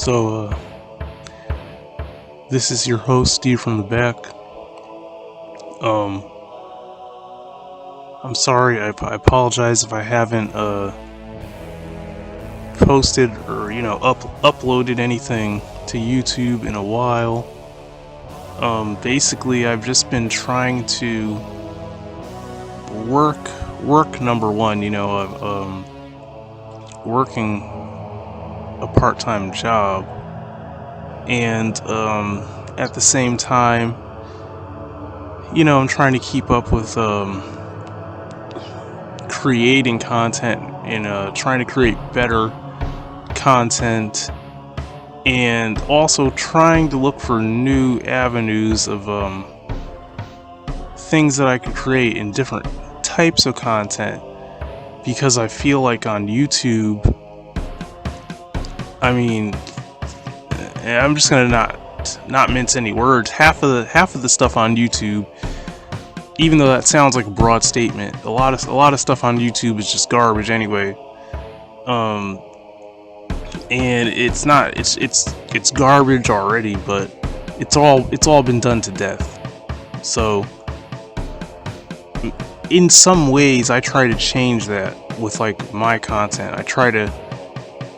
So, this is your host, Steve from the back. I'm sorry, I apologize if I haven't, posted or, uploaded anything to YouTube in a while. Basically, I've just been trying to work number one, working a part-time job, and at the same time, I'm trying to keep up with creating content and trying to create better content, and also trying to look for new avenues of things that I could create in different types of content, because I feel like on YouTube, I'm just gonna not mince any words. Half of the stuff on YouTube, even though that sounds like a broad statement, a lot of stuff on YouTube is just garbage anyway. And it's not. It's garbage already, but it's all been done to death. So, in some ways, I try to change that with like my content. I try to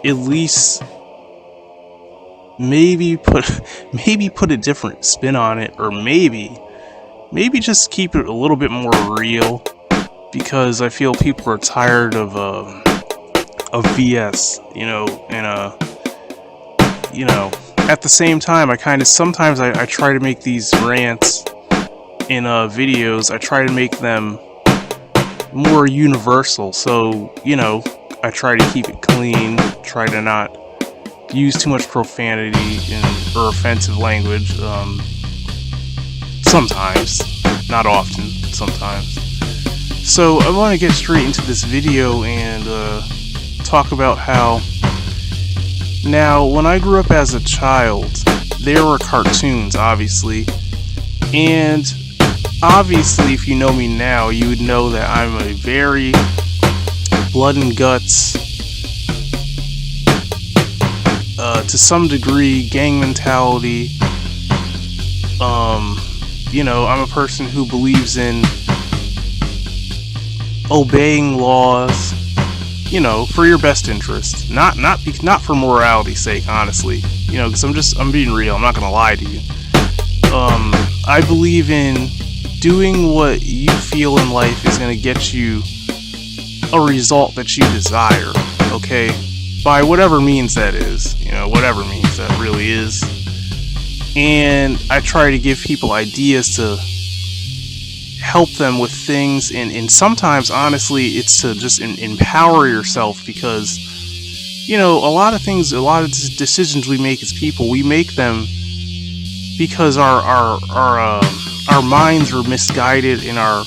at least maybe put a different spin on it, or maybe just keep it a little bit more real, because I feel people are tired of VS, and at the same time, sometimes I try to make these rants in videos. I try to make them more universal, so I try to keep it clean, try to not use too much profanity or offensive language. Sometimes, not often, sometimes. So I want to get straight into this video and talk about how, now, when I grew up as a child, there were cartoons, obviously, and obviously, if you know me now, you would know that I'm a very blood and guts, to some degree, gang mentality. I'm a person who believes in obeying laws, for your best interest, not for morality's sake, honestly, because I'm being real. I'm not gonna lie to you. I believe in doing what you feel in life is gonna get you a result that you desire, okay? By whatever means that is, whatever means that really is. And I try to give people ideas to help them with things, and sometimes, honestly, it's to just empower yourself, because a lot of decisions we make as people, we make them because our minds are misguided, and our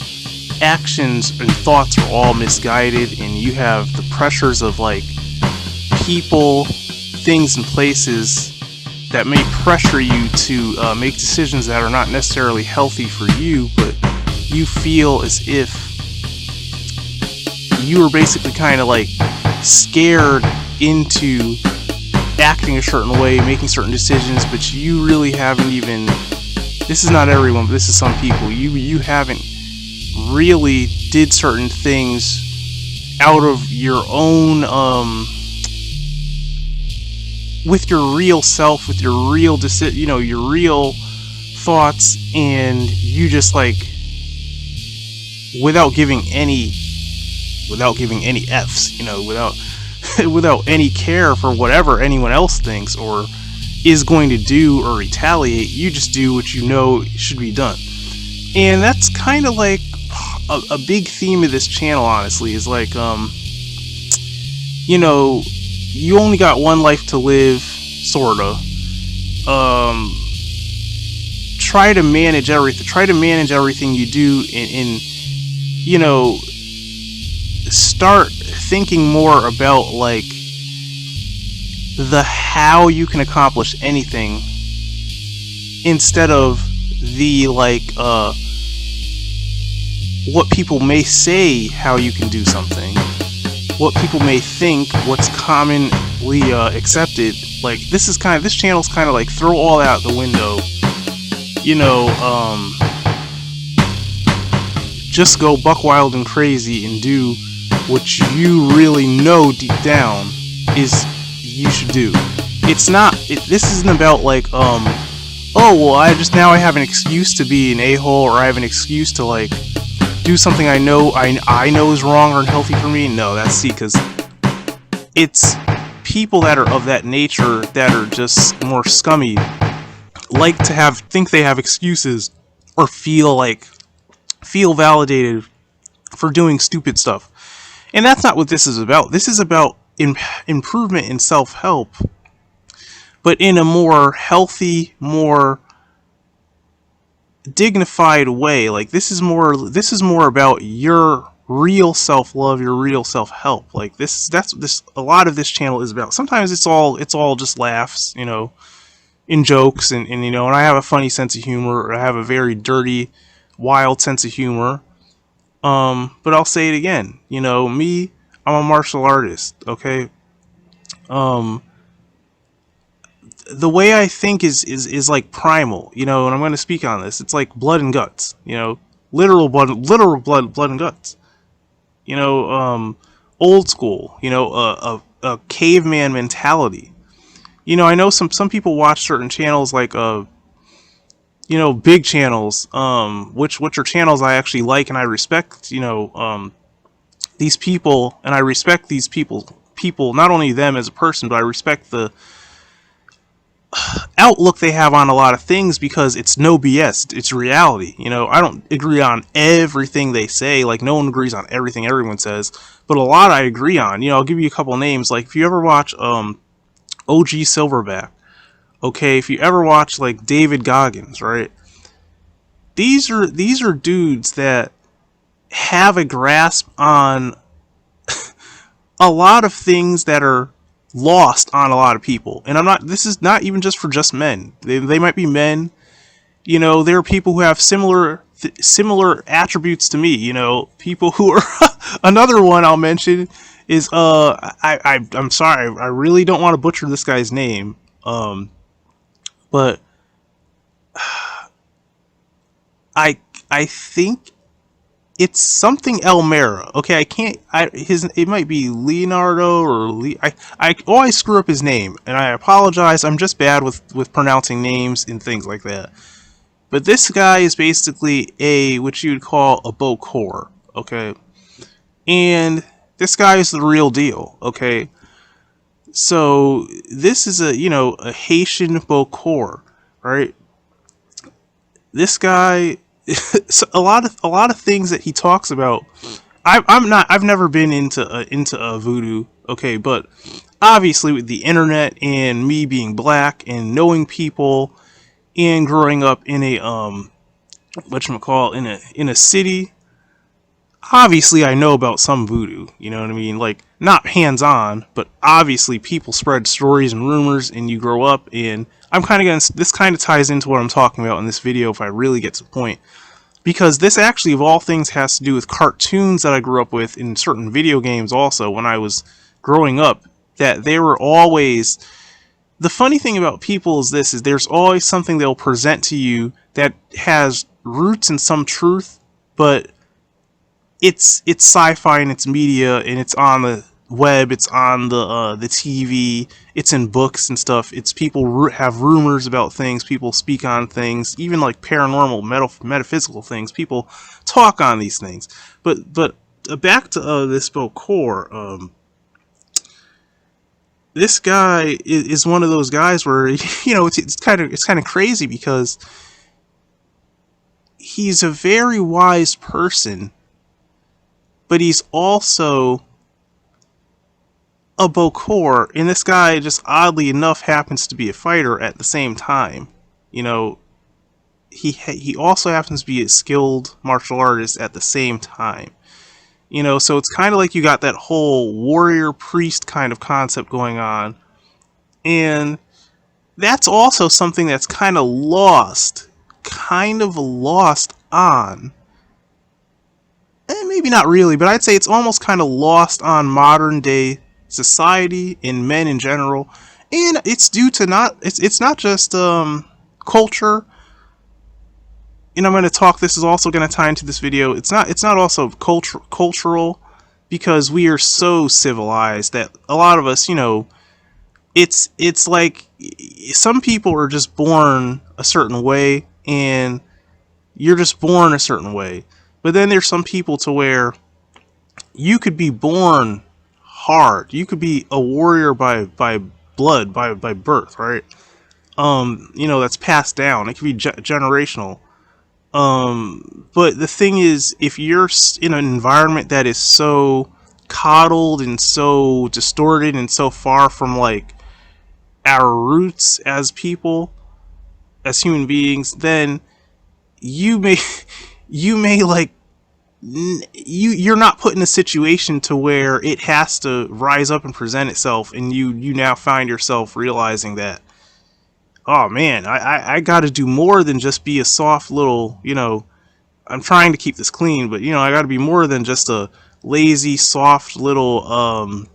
actions and thoughts are all misguided, and you have the pressures of like people, things, and places that may pressure you to make decisions that are not necessarily healthy for you, but you feel as if you were basically kind of like scared into acting a certain way, making certain decisions, but you really haven't even, this is not everyone, but this is some people, you haven't really did certain things out of your own, with your real self, with your real your real thoughts, and you just like, without giving any F's, without any care for whatever anyone else thinks or is going to do or retaliate, you just do what should be done. And that's kind of like a big theme of this channel, honestly, is like, you only got one life to live, sorta. Try to manage everything you do, and start thinking more about like the how you can accomplish anything, instead of the like what people may say how you can do something, what people may think, what's commonly accepted Like, this channel's kind of like throw all that out the window. You know, just go buck wild and crazy and do what you really know deep down is you should do. It's not, this isn't about like, oh, well, I have an excuse to be an a-hole, or I have an excuse to like do something I know is wrong or unhealthy for me. No, that's because it's people that are of that nature that are just more scummy, like to think they have excuses or feel validated for doing stupid stuff. And that's not what this is about. This is about improvement in self-help, but in a more healthy, more dignified way. Like, this is more about your real self-love, your real self-help. Like, a lot of this channel is about. Sometimes it's all just laughs, you know, in jokes, and you know, and I have a funny sense of humor, or I have a very dirty, wild sense of humor. But I'll say it again, you know, me, I'm a martial artist, okay? The way I think is like primal, you know, and I'm going to speak on this. It's like blood and guts, you know, literal blood and guts. You know, old school, you know, a caveman mentality. You know, I know some people watch certain channels like, you know, big channels, which are channels I actually like and I respect, you know, these people, and I respect these people, not only them as a person, but I respect the outlook they have on a lot of things, because it's no BS, it's reality. You know, I don't agree on everything they say, like no one agrees on everything everyone says, but a lot I agree on. You know, I'll give you a couple names. Like, if you ever watch OG Silverback, okay, if you ever watch like David Goggins, right? These are dudes that have a grasp on a lot of things that are lost on a lot of people. And this is not even just for just men. They might be men. You know, there are people who have similar attributes to me. You know, people who are another one I'll mention is I'm sorry, I really don't want to butcher this guy's name. But I think it's something Elmera. Okay, it might be Leonardo or I always screw up his name, and I apologize. I'm just bad with pronouncing names and things like that. But this guy is basically what you would call a Bokor, okay? And this guy is the real deal, okay? So this is a Haitian Bokor, right? This guy, so a lot of things that he talks about, I've never been into voodoo, okay, but obviously with the internet and me being black and knowing people and growing up in a in a city, obviously I know about some voodoo, you know what I mean? Like, not hands-on, but obviously people spread stories and rumors, and you grow up, and this kind of ties into what I'm talking about in this video if I really get to the point. Because this actually, of all things, has to do with cartoons that I grew up with in certain video games also when I was growing up, that they were always... The funny thing about people is there's always something they'll present to you that has roots in some truth, but it's sci-fi and it's media, and it's on the web, it's on the TV, it's in books and stuff. It's people have rumors about things, people speak on things, even like paranormal, metaphysical things. People talk on these things. But back to this Bokor. This guy is one of those guys where, you know, it's kind of crazy, because he's a very wise person, but he's also a Bokor, and this guy just oddly enough happens to be a fighter at the same time. You know, he also happens to be a skilled martial artist at the same time. You know, so it's kind of like you got that whole warrior priest kind of concept going on, and that's also something that's kind of lost on. And maybe not really, but I'd say it's almost kind of lost on modern day society and men in general, And it's due to it's not just culture. And I'm going to talk, this is also going to tie into this video. It's not also cultural, because we are so civilized that a lot of us, you know, it's like some people are just born a certain way, and you're just born a certain way. But then there's some people to where you could be born hard. You could be a warrior by blood, by birth, right? You know, that's passed down. It could be generational. But the thing is, if you're in an environment that is so coddled and so distorted and so far from like our roots as people, as human beings, then you may you may like you're not put in a situation to where it has to rise up and present itself, and you now find yourself realizing that, oh man, I got to do more than just be a soft little, you know, I'm trying to keep this clean, but you know, I got to be more than just a lazy, soft little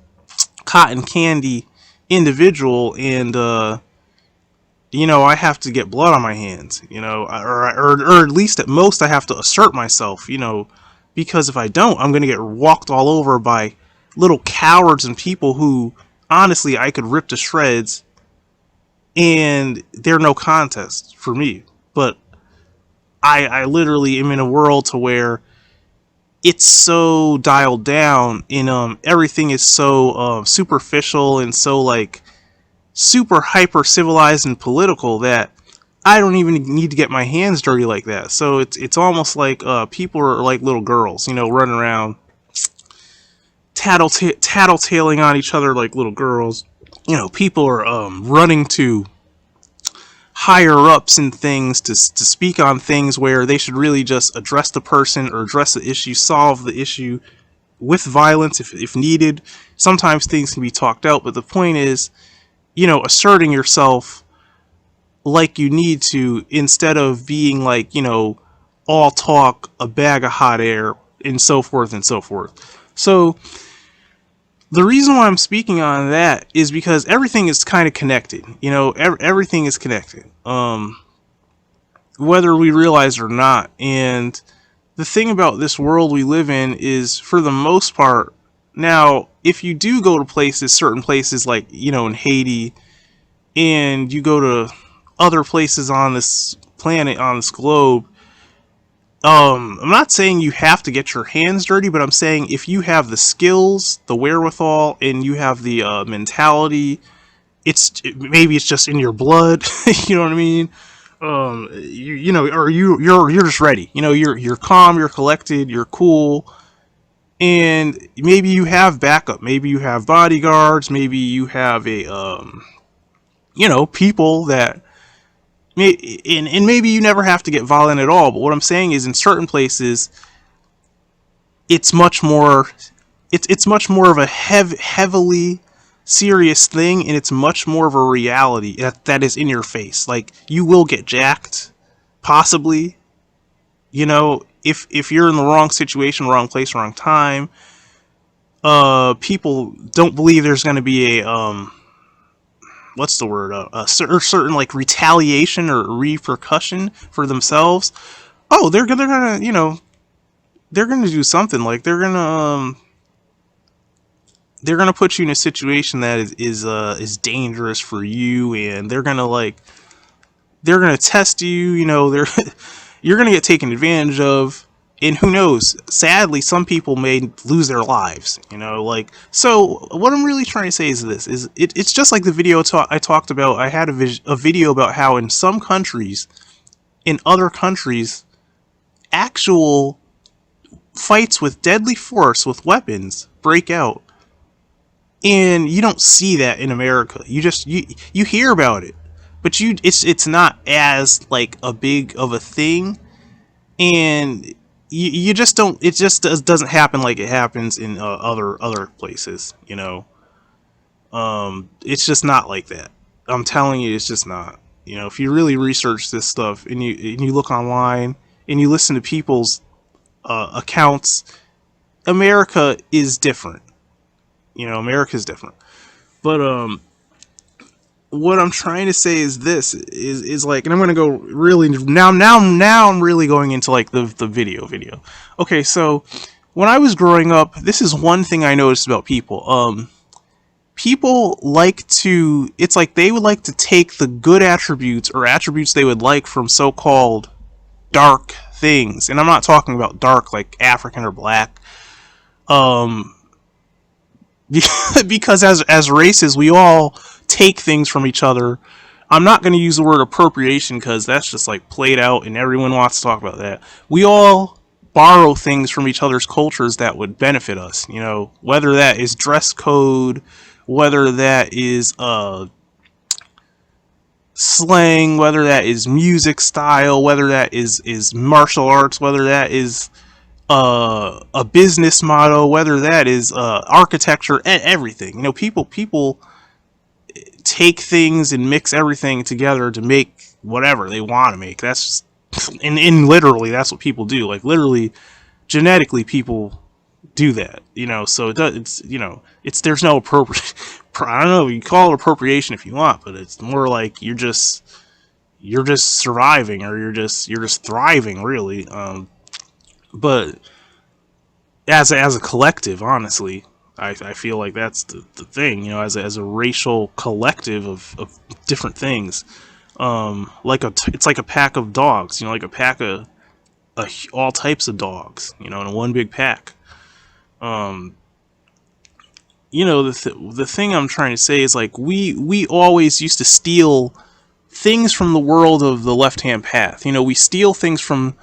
cotton candy individual, and you know, I have to get blood on my hands, you know, or at least at most I have to assert myself, you know, because if I don't, I'm going to get walked all over by little cowards and people who, honestly, I could rip to shreds, and they're no contest for me. But I literally am in a world to where it's so dialed down, and everything is so superficial and so like super hyper civilized and political that I don't even need to get my hands dirty like that. So it's almost like people are like little girls, you know, running around tattletaling on each other like little girls. You know, people are running to higher ups and things to speak on things where they should really just address the person or address the issue, solve the issue with violence if needed. Sometimes things can be talked out, but the point is, you know, asserting yourself like you need to, instead of being like, you know, all talk, a bag of hot air, and so forth and so forth. So the reason why I'm speaking on that is because everything is kind of connected. You know, everything is connected, whether we realize it or not. And the thing about this world we live in is, for the most part, now, if you do go to places, certain places like, you know, in Haiti, and you go to other places on this planet, on this globe, I'm not saying you have to get your hands dirty, but I'm saying if you have the skills, the wherewithal, and you have the mentality, maybe it's just in your blood. You know what I mean? You know, or you're just ready. You know, you're calm, you're collected, you're cool, and maybe you have backup. Maybe you have bodyguards. Maybe you have a you know, people that. And maybe you never have to get violent at all, but what I'm saying is, in certain places, it's much more it's much more of a heavily serious thing, and it's much more of a reality that is in your face. Like, you will get jacked, possibly, you know, if you're in the wrong situation, wrong place, wrong time. People don't believe there's going to be a what's the word? A certain like retaliation or repercussion for themselves. Oh, they're gonna, you know, they're gonna do something. Like, they're gonna put you in a situation that is dangerous for you, and they're gonna test you. You know, you're gonna get taken advantage of. And who knows? Sadly, some people may lose their lives. You know, like, so. What I'm really trying to say is this: it's just like the video I talked about. I had a video about how in some countries, in other countries, actual fights with deadly force with weapons break out, and you don't see that in America. You hear about it, but it's not as like a big of a thing, and you just don't. It just doesn't happen like it happens in other places. You know, it's just not like that. I'm telling you, it's just not. You know, if you really research this stuff, and you look online and you listen to people's accounts, America is different. You know, America's different. But what I'm trying to say is this is like, and I'm gonna go really now I'm really going into like the video. Okay, so when I was growing up, this is one thing I noticed about people. People like to, it's like they would like to take the good attributes or attributes they would like from so-called dark things, and I'm not talking about dark like African or black. Um, because as races, we all take things from each other. I'm not going to use the word appropriation because that's just like played out and everyone wants to talk about that. We all borrow things from each other's cultures that would benefit us, you know, whether that is dress code, whether that is slang, whether that is music style, whether that is martial arts, whether that is a business model, whether that is architecture, everything. You know, people take things and mix everything together to make whatever they want to make. That's just, and literally that's what people do. Like literally, genetically, people do that. You know, so it's you know, it's there's no appropriate. I don't know. You call it appropriation if you want, but it's more like you're just surviving, or you're just thriving, really. But as a collective, honestly, I feel like that's the thing, you know, as a racial collective of different things. It's like a pack of dogs, you know, like a pack of all types of dogs, you know, in one big pack. You know, the thing I'm trying to say is like we always used to steal things from the world of the left-hand path. You know, we steal things from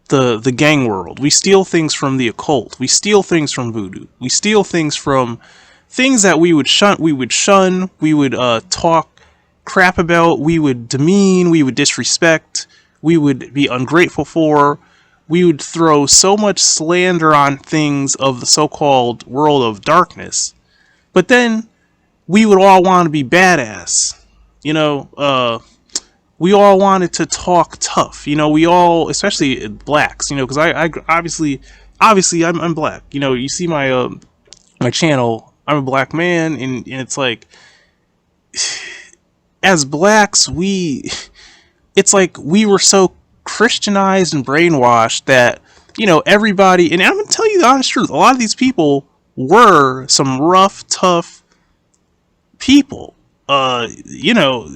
the gang world. We steal things from the occult. We steal things from voodoo. We steal things from things that we would shun. We would talk crap about. We would demean. We would disrespect. We would be ungrateful for. We would throw so much slander on things of the so-called world of darkness. But then we would all want to be badass. You know, we all wanted to talk tough, you know. We all, especially blacks, you know, because I obviously I'm black. You know, you see my my channel. I'm a black man, and it's like, as blacks, it's like we were so Christianized and brainwashed that, you know, everybody. And I'm gonna tell you the honest truth. A lot of these people were some rough, tough people. You know.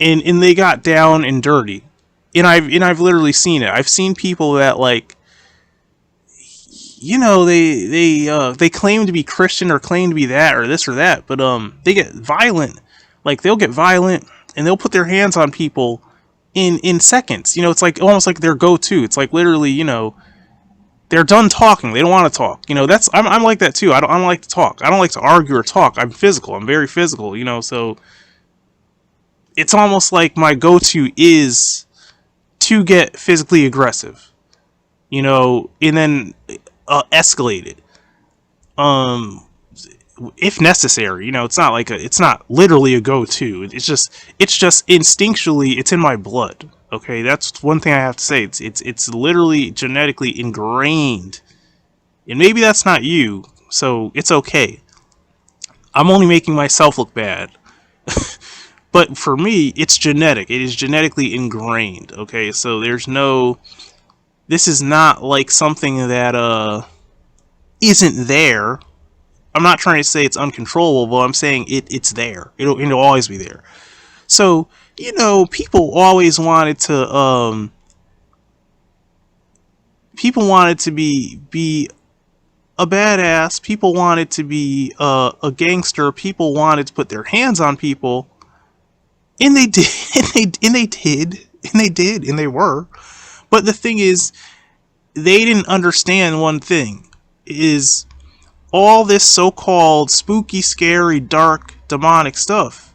And they got down and dirty, and I've literally seen it. I've seen people that, like, you know, they claim to be Christian or claim to be that or this or that, but they get violent. Like, they'll get violent and they'll put their hands on people in seconds. You know, it's like almost like their go-to. It's like literally, you know, they're done talking. They don't want to talk. You know, I'm like that too. I don't like to talk. I don't like to argue or talk. I'm physical. I'm very physical. You know, so. It's almost like my go-to is to get physically aggressive, you know, and then escalate it, if necessary. You know, it's not literally a go-to. It's just instinctually, it's in my blood. Okay, that's one thing I have to say. It's literally genetically ingrained, and maybe that's not you, so it's okay. I'm only making myself look bad. But for me, it's genetic. It is genetically ingrained. Okay, so this is not like something that isn't there. I'm not trying to say it's uncontrollable. I'm saying it's there. It'll always be there. So, you know, people always wanted to be a badass. People wanted to be a gangster. People wanted to put their hands on people. And they did, and they were. But the thing is, they didn't understand one thing, is all this so-called spooky, scary, dark, demonic stuff.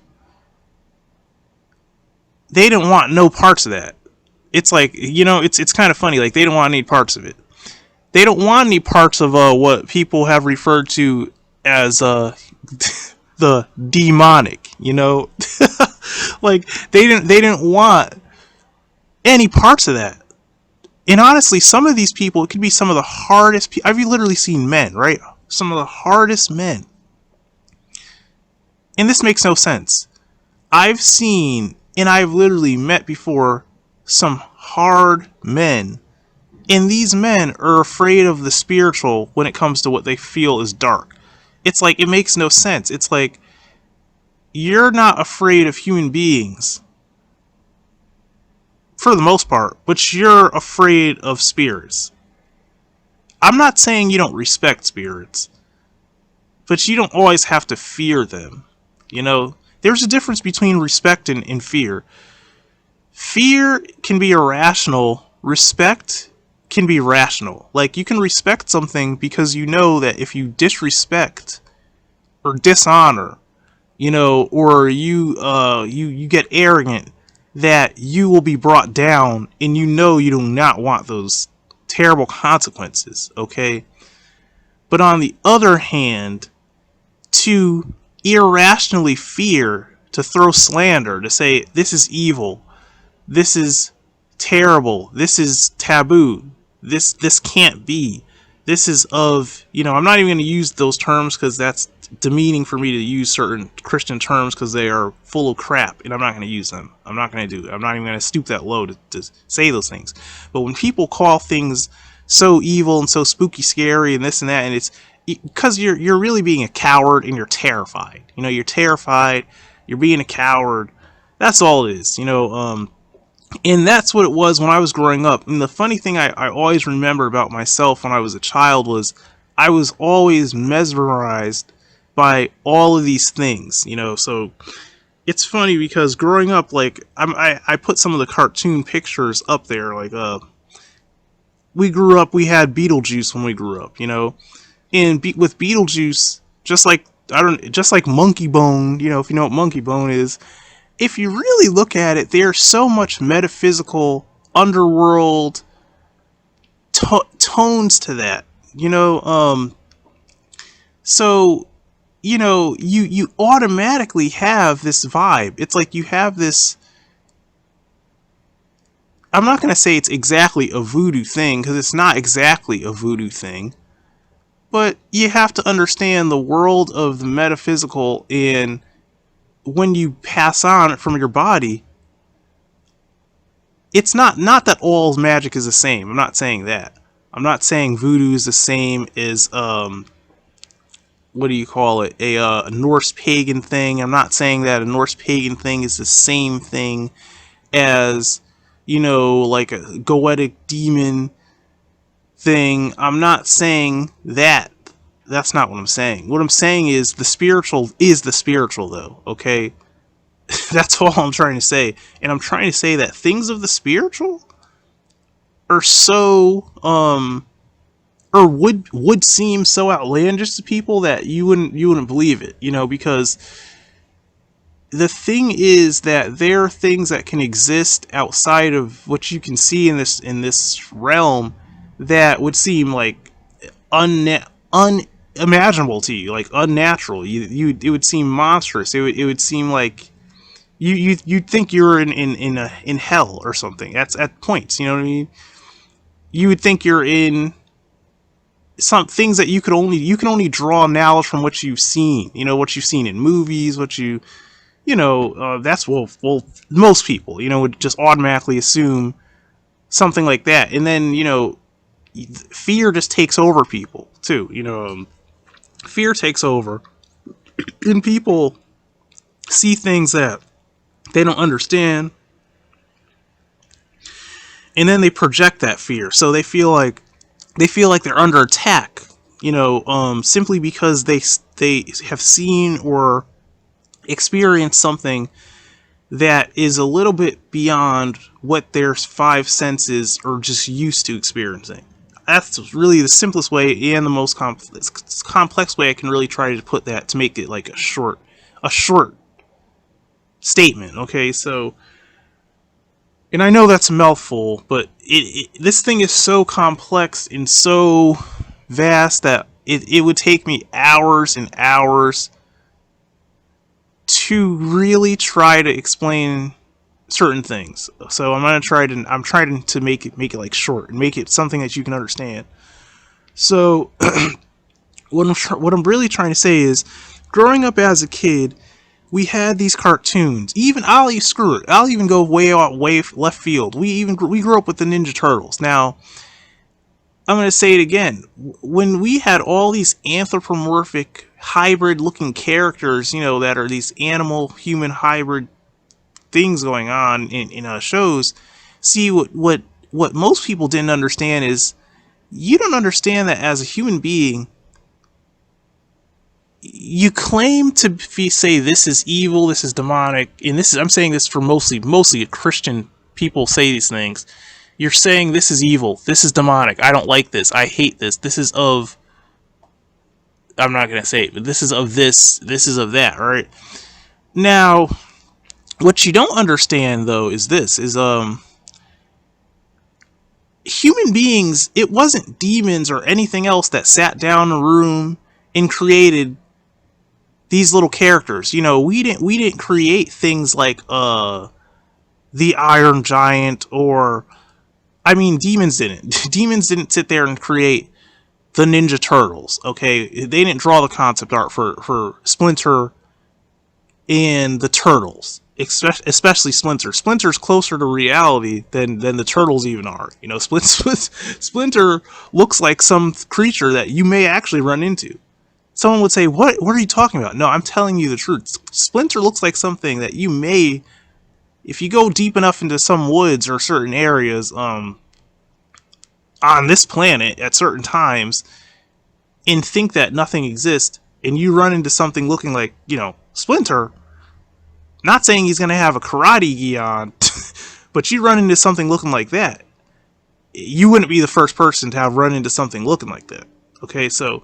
They didn't want no parts of that. It's like, you know, it's kind of funny, like they don't want any parts of it. They don't want any parts of what people have referred to as the demonic, you know. Like they didn't want any parts of that. And honestly, some of these people, it could be some of the hardest people. I've literally seen men, right? Some of the hardest men. And this makes no sense. I've seen, and I've literally met before, some hard men. And these men are afraid of the spiritual when it comes to what they feel is dark. It's like, it makes no sense. It's like, you're not afraid of human beings, for the most part, but you're afraid of spirits. I'm not saying you don't respect spirits, but you don't always have to fear them. You know, there's a difference between respect and fear. Fear can be irrational. Respect can be rational. Like, you can respect something because you know that if you disrespect or dishonor, you know, or you get arrogant, that you will be brought down, and you know you do not want those terrible consequences, okay? But on the other hand, to irrationally fear, to throw slander, to say this is evil, this is terrible, this is taboo, this can't be, this is of, you know, I'm not even going to use those terms because that's demeaning for me to use certain Christian terms because they are full of crap, and I'm not going to use them. I'm not even going to stoop that low to say those things. But when people call things so evil and so spooky scary and this and that, and it's because you're really being a coward and you're terrified. You know, you're terrified, you're being a coward. That's all it is, you know. And that's what it was when I was growing up. And the funny thing I always remember about myself when I was a child was I was always mesmerized by all of these things, you know. So it's funny because growing up, like, I put some of the cartoon pictures up there. Like, we grew up, we had Beetlejuice when we grew up, you know. And with Beetlejuice, just like Monkey Bone, you know, if you know what Monkey Bone is, if you really look at it, there's so much metaphysical underworld tones to that, you know. So, you know, you automatically have this vibe. It's like you have this, I'm not going to say it's exactly a voodoo thing, because it's not exactly a voodoo thing, but you have to understand the world of the metaphysical, and when you pass on from your body, it's not that all magic is the same. I'm not saying that. I'm not saying voodoo is the same as what do you call it? A Norse pagan thing. I'm not saying that a Norse pagan thing is the same thing as, you know, like a goetic demon thing. I'm not saying that. That's not what I'm saying. What I'm saying is the spiritual is the spiritual, though, okay? That's all I'm trying to say. And I'm trying to say that things of the spiritual are so, or would seem so outlandish to people that you wouldn't believe it, you know, because the thing is that there are things that can exist outside of what you can see in this realm that would seem like unimaginable to you, like unnatural. It would seem monstrous. It would seem like you'd think you're in hell or something. That's at points, you know what I mean? You would think you're in some things that you can only draw knowledge from what you've seen. You know, what you've seen in movies, what you know. That's well, most people, you know, would just automatically assume something like that, and then, you know, fear just takes over people too. You know, fear takes over, and people see things that they don't understand, and then they project that fear. So they feel like they're under attack, you know, simply because they have seen or experienced something that is a little bit beyond what their five senses are just used to experiencing. That's really the simplest way and the most complex way I can really try to put that, to make it like a short statement. Okay, so, and I know that's a mouthful, but this thing is so complex and so vast that it would take me hours and hours to really try to explain certain things. So I'm trying to make it like short and make it something that you can understand. So what I'm really trying to say is, growing up as a kid, we had these cartoons. Even screw it. I'll even go way left field. We grew up with the Ninja Turtles. Now, I'm going to say it again. When we had all these anthropomorphic hybrid looking characters, that are these animal human hybrid things going on in shows, see what most people didn't understand is, you don't understand that as a human being, you claim to say this is evil, this is demonic, and I'm saying this for mostly Christian people say these things. You're saying this is evil, this is demonic, I don't like this, I hate this, this is of, I'm not going to say it, but this is of this is of that, right? Now, what you don't understand, though, is human beings, it wasn't demons or anything else that sat down in a room and created these little characters. We didn't create things like the Iron Giant, or demons didn't. Demons didn't sit there and create the Ninja Turtles, okay? They didn't draw the concept art for Splinter and the Turtles, especially Splinter. Splinter's closer to reality than the Turtles even are. Splinter looks like some creature that you may actually run into. Someone would say, what are you talking about? No, I'm telling you the truth. Splinter looks like something that you may, if you go deep enough into some woods or certain areas on this planet at certain times, and think that nothing exists, and you run into something looking like, Splinter, not saying he's going to have a karate gi on, but you run into something looking like that, you wouldn't be the first person to have run into something looking like that. Okay, so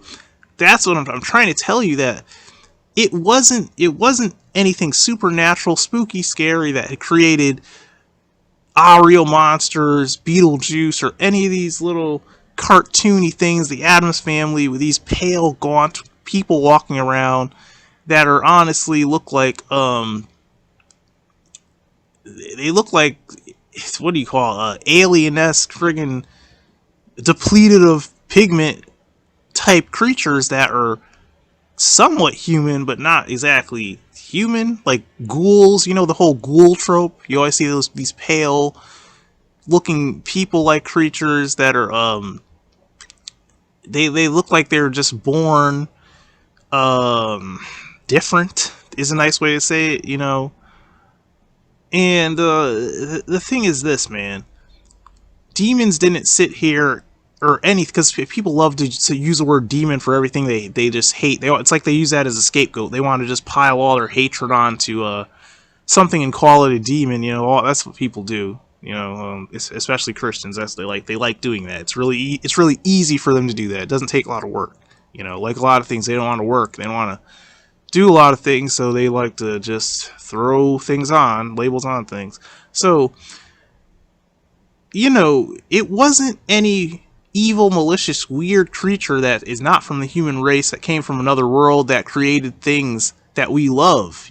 that's what I'm trying to tell you, that it wasn't anything supernatural, spooky, scary that had created real monsters, Beetlejuice, or any of these little cartoony things, the Addams Family, with these pale, gaunt people walking around that are honestly look like they look like, what do you call alien-esque, friggin' depleted of pigment type creatures that are somewhat human but not exactly human, like ghouls. The whole ghoul trope. You always see these pale looking people like creatures that are they look like they're just born different is a nice way to say it. And the thing is this, man, demons didn't sit here, or any, because people love to use the word demon for everything they just hate. It's like they use that as a scapegoat. They want to just pile all their hatred onto something and call it a demon. That's what people do. Especially Christians. They like doing that. It's really easy for them to do that. It doesn't take a lot of work. Like a lot of things, they don't want to work. They don't want to do a lot of things, so they like to just throw labels on things. So, it wasn't any evil, malicious, weird creature that is not from the human race, that came from another world, that created things that we love,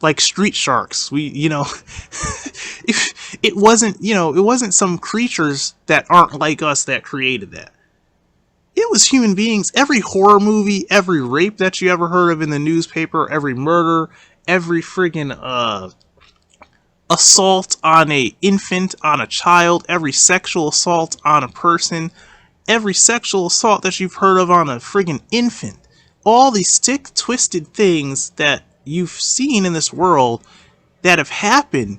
like street sharks. It wasn't some creatures that aren't like us that created that. It was human beings. Every horror movie, every rape that you ever heard of in the newspaper, every murder, every friggin' assault on a infant, on a child, every sexual assault on a person, every sexual assault that you've heard of on a friggin' infant, all these sick, twisted things that you've seen in this world that have happened,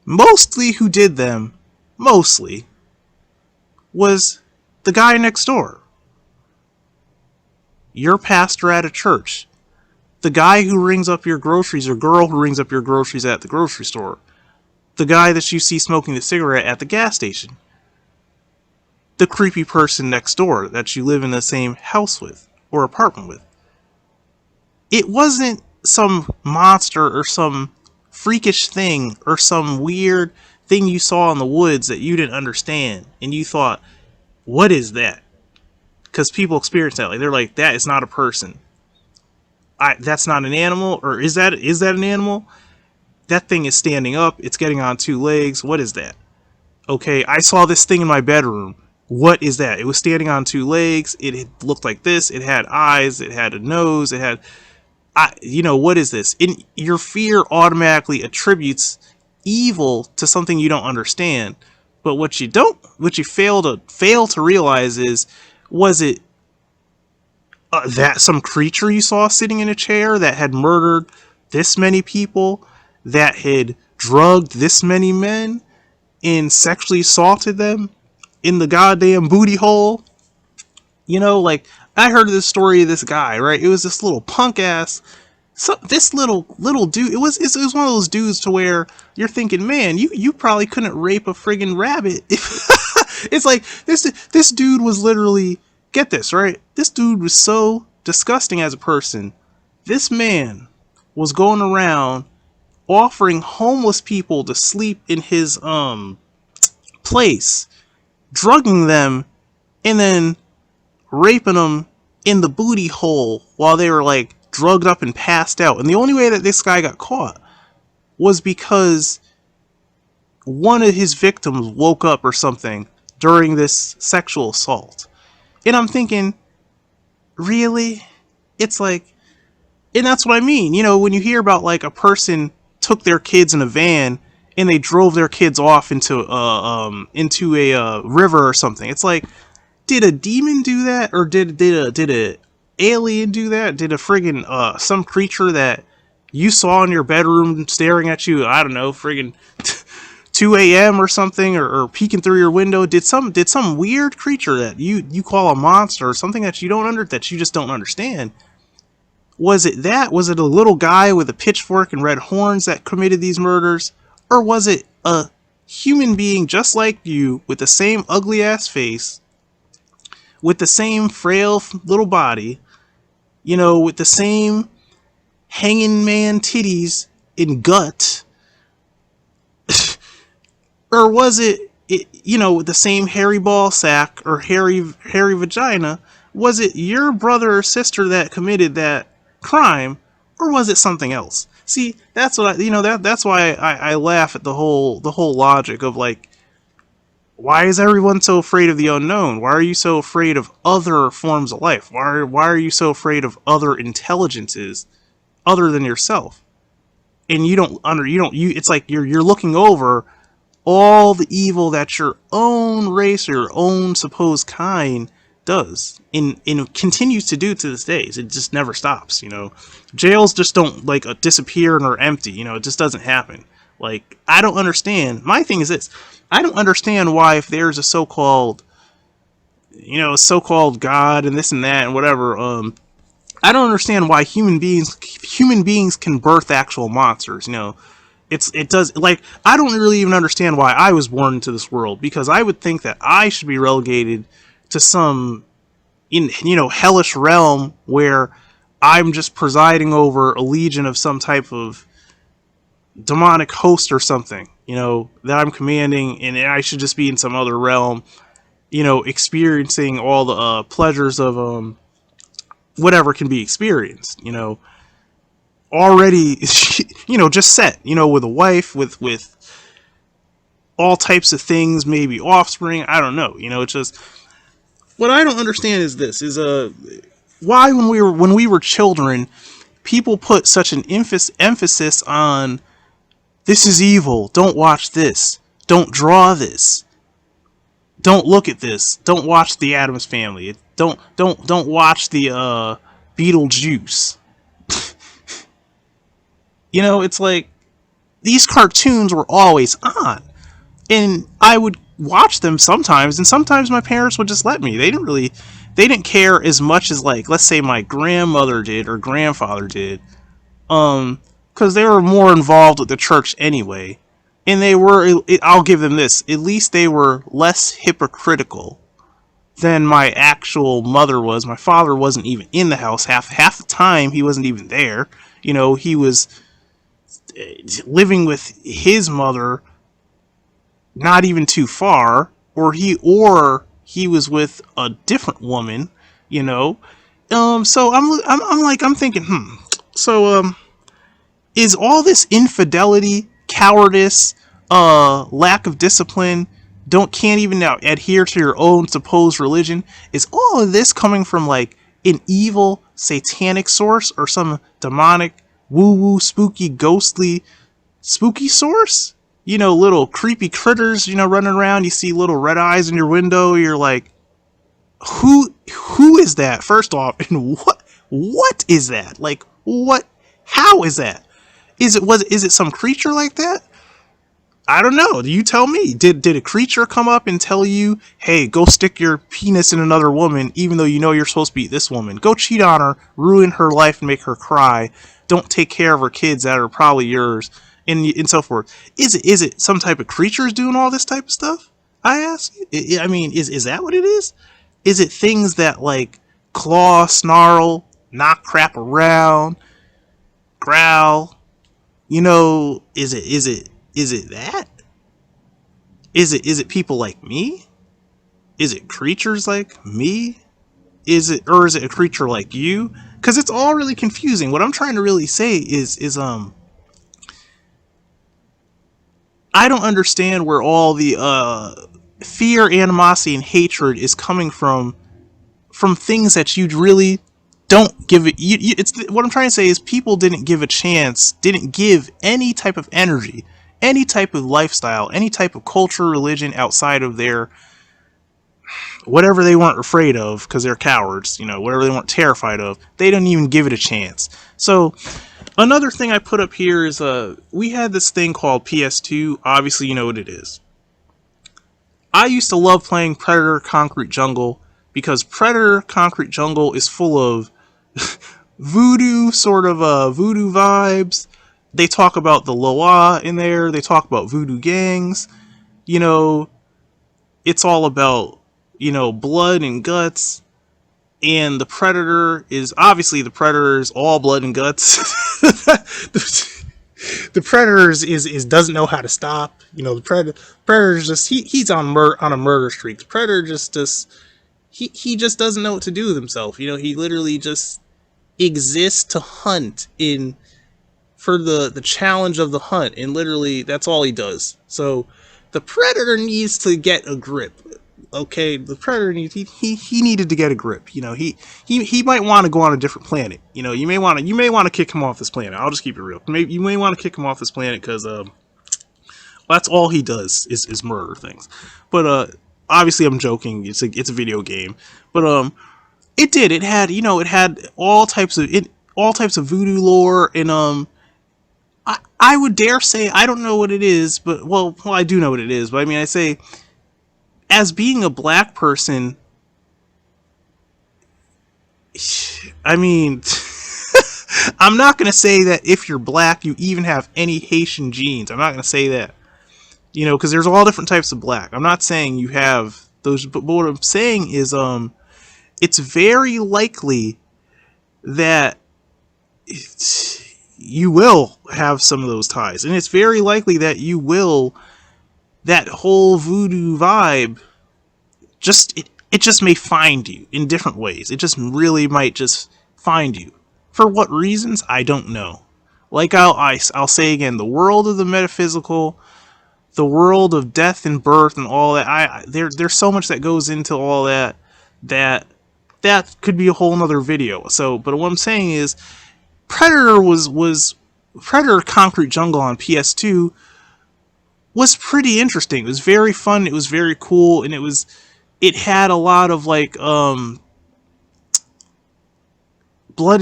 mostly who did them, was the guy next door. Your pastor at a church. The guy who rings up your groceries, or girl who rings up your groceries at the grocery store. The guy that you see smoking the cigarette at the gas station. The creepy person next door that you live in the same house with, or apartment with. It wasn't some monster or some freakish thing or some weird thing you saw in the woods that you didn't understand and you thought, what is that? Because people experience that. They're like, that is not a person. That's not an animal. Or is that an animal? That thing is standing up. It's getting on two legs. What is that? Okay, I saw this thing in my bedroom. What is that? It was standing on two legs. It looked like this. It had eyes. It had a nose. It had what is this? Your fear automatically attributes evil to something you don't understand. But what you fail to realize is, was it that some creature you saw sitting in a chair that had murdered this many people, that had drugged this many men and sexually assaulted them in the goddamn booty hole? Like, I heard this story of this guy, right? It was this little punk ass, this little dude. It was one of those dudes to where you're thinking, man, you probably couldn't rape a friggin' rabbit. It's like this dude was literally, get this, right? This dude was so disgusting as a person. This man was going around offering homeless people to sleep in his place, drugging them, and then raping them in the booty hole while they were like drugged up and passed out. And the only way that this guy got caught was because one of his victims woke up or something during this sexual assault. And I'm thinking, really? It's like, and that's what I mean. When you hear about like a person took their kids in a van and they drove their kids off into a river or something. It's like, did a demon do that, or did a alien do that? Did a friggin' some creature that you saw in your bedroom staring at you, I don't know, friggin' 2 a.m. or something, or peeking through your window, did some weird creature that you call a monster, or something that you just don't understand? Was it that? Was it a little guy with a pitchfork and red horns that committed these murders? Or was it a human being just like you, with the same ugly ass face, with the same frail little body, with the same hanging man titties and gut? Or was it, with the same hairy ball sack or hairy vagina? Was it your brother or sister that committed that crime, or was it something else? See, that's what that's why I laugh at the whole logic of like, why is everyone so afraid of the unknown? Why are you so afraid of other forms of life? Why are you so afraid of other intelligences other than yourself? And it's like you're looking over all the evil that your own race or your own supposed kind does and continues to do to this day. It just never stops. Jails just don't like disappear and are empty. It just doesn't happen. Like, I don't understand. My thing is this: I don't understand why, if there's a so-called God and this and that and whatever, I don't understand why human beings can birth actual monsters. It does, like, I don't really even understand why I was born into this world, because I would think that I should be relegated to some hellish realm where I'm just presiding over a legion of some type of demonic host or something, that I'm commanding, and I should just be in some other realm, experiencing all the pleasures of whatever can be experienced, already, just set, with a wife, with all types of things, maybe offspring, I don't know, it's just, what I don't understand is this, is why when we were children, people put such an emphasis on, this is evil, don't watch this, don't draw this, don't look at this, don't watch the Addams Family, don't watch the Beetlejuice. It's like, these cartoons were always on, and I would watch them sometimes, and sometimes my parents would just let me. They didn't care as much as, like, let's say my grandmother did or grandfather did, because they were more involved with the church anyway, and I'll give them this, at least they were less hypocritical than my actual mother was. My father wasn't even in the house half the time. He wasn't even there. He was living with his mother, not even too far, or he was with a different woman, so I'm thinking, so is all this infidelity, cowardice, lack of discipline, can't even now adhere to your own supposed religion, is all of this coming from like an evil satanic source or some demonic woo-woo spooky ghostly spooky source? You know, little creepy critters, you know, running around. You see little red eyes in your window. You're like, who is that? First off, and what is that? Like, what? How is that? Is it some creature like that? I don't know. You tell me. Did a creature come up and tell you, hey, go stick your penis in another woman, even though you know you're supposed to be this woman? Go cheat on her, ruin her life, and make her cry. Don't take care of her kids that are probably yours, and so forth. Is it some type of creatures doing all this type of stuff? I ask. I mean, is that what it is? Is it things that like claw, snarl, knock crap around, growl? You know, is it that? Is it people like me? Is it creatures like me? Is it a creature like you? Because it's all really confusing. What I'm trying to really say is I don't understand where all the fear, animosity, and hatred is coming from things that you really don't give it. It's what I'm trying to say is people didn't give a chance, didn't give any type of energy, any type of lifestyle, any type of culture, religion outside of their whatever they weren't afraid of because they're cowards, you know, whatever they weren't terrified of. They didn't even give it a chance. So another thing I put up here is we had this thing called PS2. Obviously, you know what it is. I used to love playing Predator Concrete Jungle because Predator Concrete Jungle is full of voodoo, sort of voodoo vibes. They talk about the Loa in there. They talk about voodoo gangs. You know, it's all about, you know, blood and guts. And the Predator is all blood and guts. The Predator is doesn't know how to stop. You know, the Predator's just he's on a murder streak. The Predator just he just doesn't know what to do with himself. You know, he literally just exists to hunt for the challenge of the hunt, and literally that's all he does. So the Predator needs to get a grip. Okay, the Predator he needed to get a grip. You know, he might want to go on a different planet. You know, you may want to kick him off this planet. I'll just keep it real. You may want to kick him off this planet because that's all he does is murder things. But obviously I'm joking. It's a video game. But it had all types of voodoo lore, and I would dare say I don't know what it is, but well I do know what it is. But I mean, I say, as being a black person, I mean, I'm not going to say that if you're black, you even have any Haitian genes. I'm not going to say that. You know, because there's all different types of black. I'm not saying you have those, but what I'm saying is, it's very likely that you will have some of those ties. And it's very likely that you will, that whole voodoo vibe, it just may find you in different ways. It just really might just find you. For what reasons, I don't know. Like I'll say again, the world of the metaphysical, the world of death and birth and all that, there's so much that goes into all that could be a whole nother video. So, but what I'm saying is, Predator Concrete Jungle on PS2 was pretty interesting. It was very fun. It was very cool, and it had a lot of like blood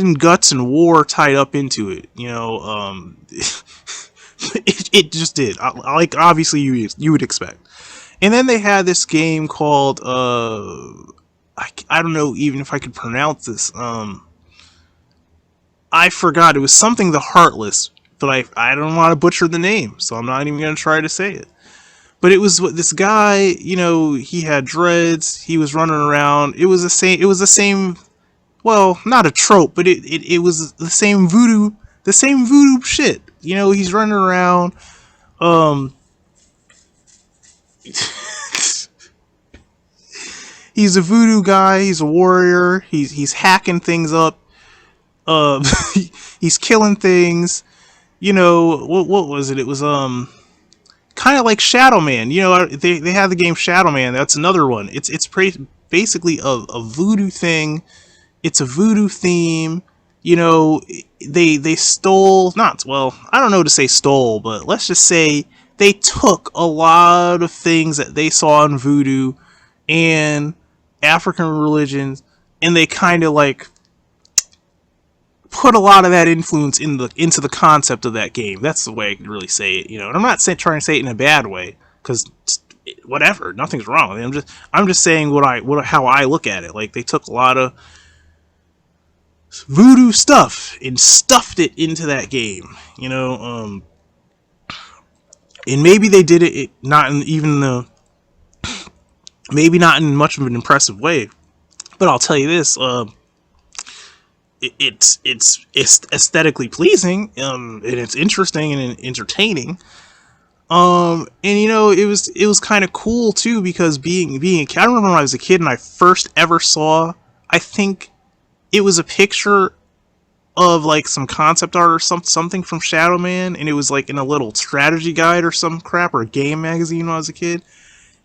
and guts and war tied up into it. You know, it just did. Like obviously you would expect. And then they had this game called I don't know even if I could pronounce this. I forgot. It was something the Heartless, but I don't want to butcher the name, so I'm not even going to try to say it. But it was this guy, you know, he had dreads, he was running around. It was the same, well, not a trope, but it was the same voodoo shit. You know, he's running around, he's a voodoo guy, he's a warrior, he's hacking things up, he's killing things. You know, what was it? It was kind of like Shadow Man. You know, they have the game Shadow Man. That's another one. It's basically a voodoo thing It's a voodoo theme. You know, they stole, not, well, I don't know to say stole, but let's just say they took a lot of things that they saw in voodoo and African religions, and they kind of like put a lot of that influence into the concept of that game. That's the way I can really say it, you know. And I'm not trying to say it in a bad way, because whatever, nothing's wrong. I'm just saying how I look at it. Like, they took a lot of voodoo stuff and stuffed it into that game, you know. And maybe they did it not in even the maybe not in much of an impressive way, but I'll tell you this: it's aesthetically pleasing, and it's interesting and entertaining. And you know, it was kind of cool too, because being a kid, I remember when I was a kid and I first ever saw, I think it was a picture of like some concept art or something from Shadow Man, and it was like in a little strategy guide or some crap, or a game magazine when I was a kid.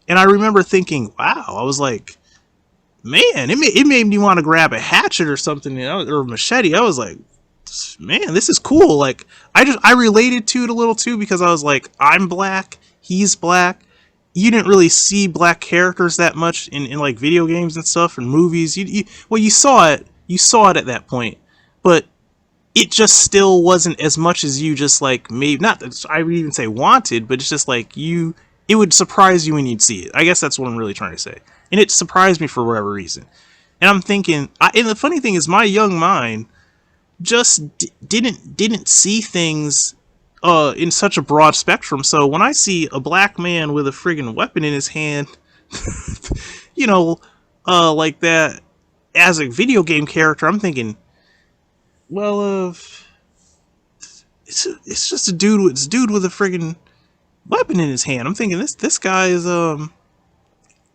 And I remember thinking, wow, I was like, man, it made me want to grab a hatchet or something, you know, or a machete. I was like, man, this is cool. Like, I related to it a little too, because I was like, I'm black, he's black. You didn't really see black characters that much in like video games and stuff and movies. You saw it at that point, but it just still wasn't as much as you just like, maybe not that I would even say wanted, but it's just like it would surprise you when you'd see it. I guess that's what I'm really trying to say. And it surprised me for whatever reason. And I'm thinking, and the funny thing is, my young mind just didn't see things in such a broad spectrum. So when I see a black man with a friggin' weapon in his hand, you know, like that, as a video game character, I'm thinking, well, it's just a dude with a friggin' weapon in his hand. I'm thinking this guy is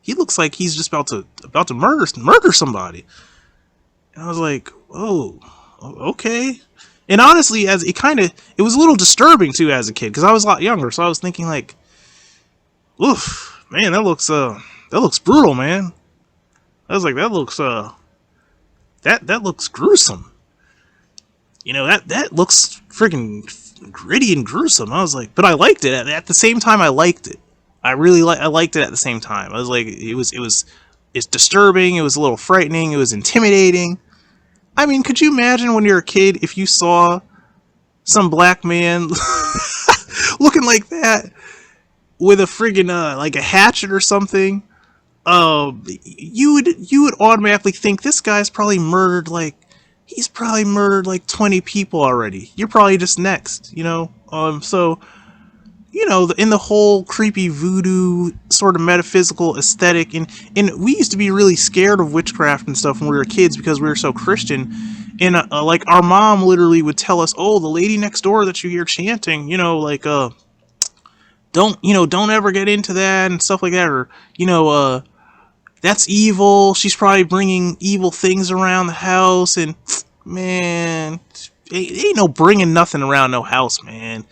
he looks like he's just about to murder somebody. And I was like, oh, okay. And honestly, it was a little disturbing too as a kid, because I was a lot younger, so I was thinking like, oof, man, that looks brutal, man. I was like, that looks gruesome. You know, that looks freaking gritty and gruesome. I was like, but I liked it. At the same time, I liked it. I liked it at the same time. I was like, it's disturbing. It was a little frightening. It was intimidating. I mean, could you imagine when you're a kid if you saw some black man looking like that with a friggin' like a hatchet or something? You would automatically think this guy's probably murdered like. He's probably murdered like 20 people already. You're probably just next, you know? So, you know, in the whole creepy voodoo sort of metaphysical aesthetic, and we used to be really scared of witchcraft and stuff when we were kids because we were so Christian. And like our mom literally would tell us, oh, the lady next door that you hear chanting, you know, like, don't ever get into that and stuff like that. Or, you know, that's evil. She's probably bringing evil things around the house. And man, ain't no bringing nothing around no house, man.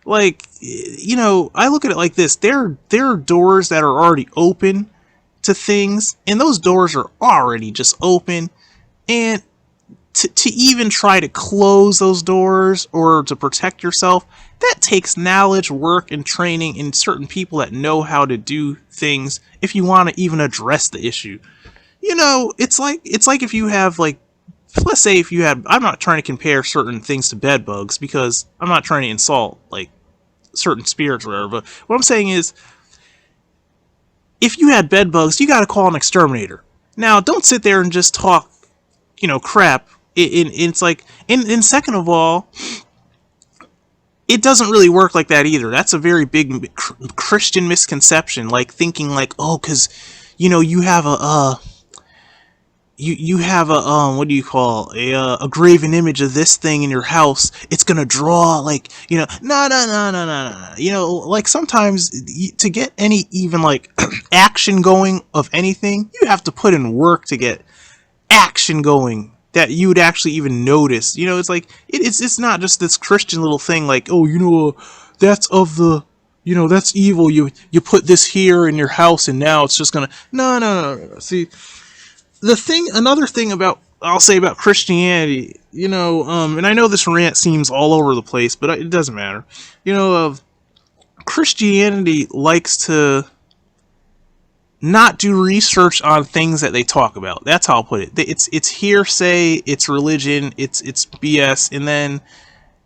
Like, you know, I look at it like this. There are doors that are already open to things, and those doors are already just open. And to even try to close those doors or to protect yourself, that takes knowledge, work, and training in certain people that know how to do things if you want to even address the issue. You know, it's like if you have, like, let's say if you had, I'm not trying to compare certain things to bed bugs because I'm not trying to insult, like, certain spirits or whatever, but what I'm saying is, if you had bed bugs, you gotta call an exterminator. Now, don't sit there and just talk, you know, crap. It's like, and second of all, it doesn't really work like that either. That's a very big Christian misconception, like thinking like, oh, because, you know, you have a what do you call, a graven image of this thing in your house, it's gonna draw, like, you know, no. You know, like, sometimes to get any even like action going of anything, you have to put in work to get action going that you would actually even notice. You know, it's like, it's not just this Christian little thing like, oh, you know, that's of the, you know, that's evil, you put this here in your house and now it's just gonna, no. See, another thing about I'll say about Christianity, and I know this rant seems all over the place, but it doesn't matter. Christianity likes to not do research on things that they talk about. That's how I'll put it. It's hearsay, it's religion, it's BS, and then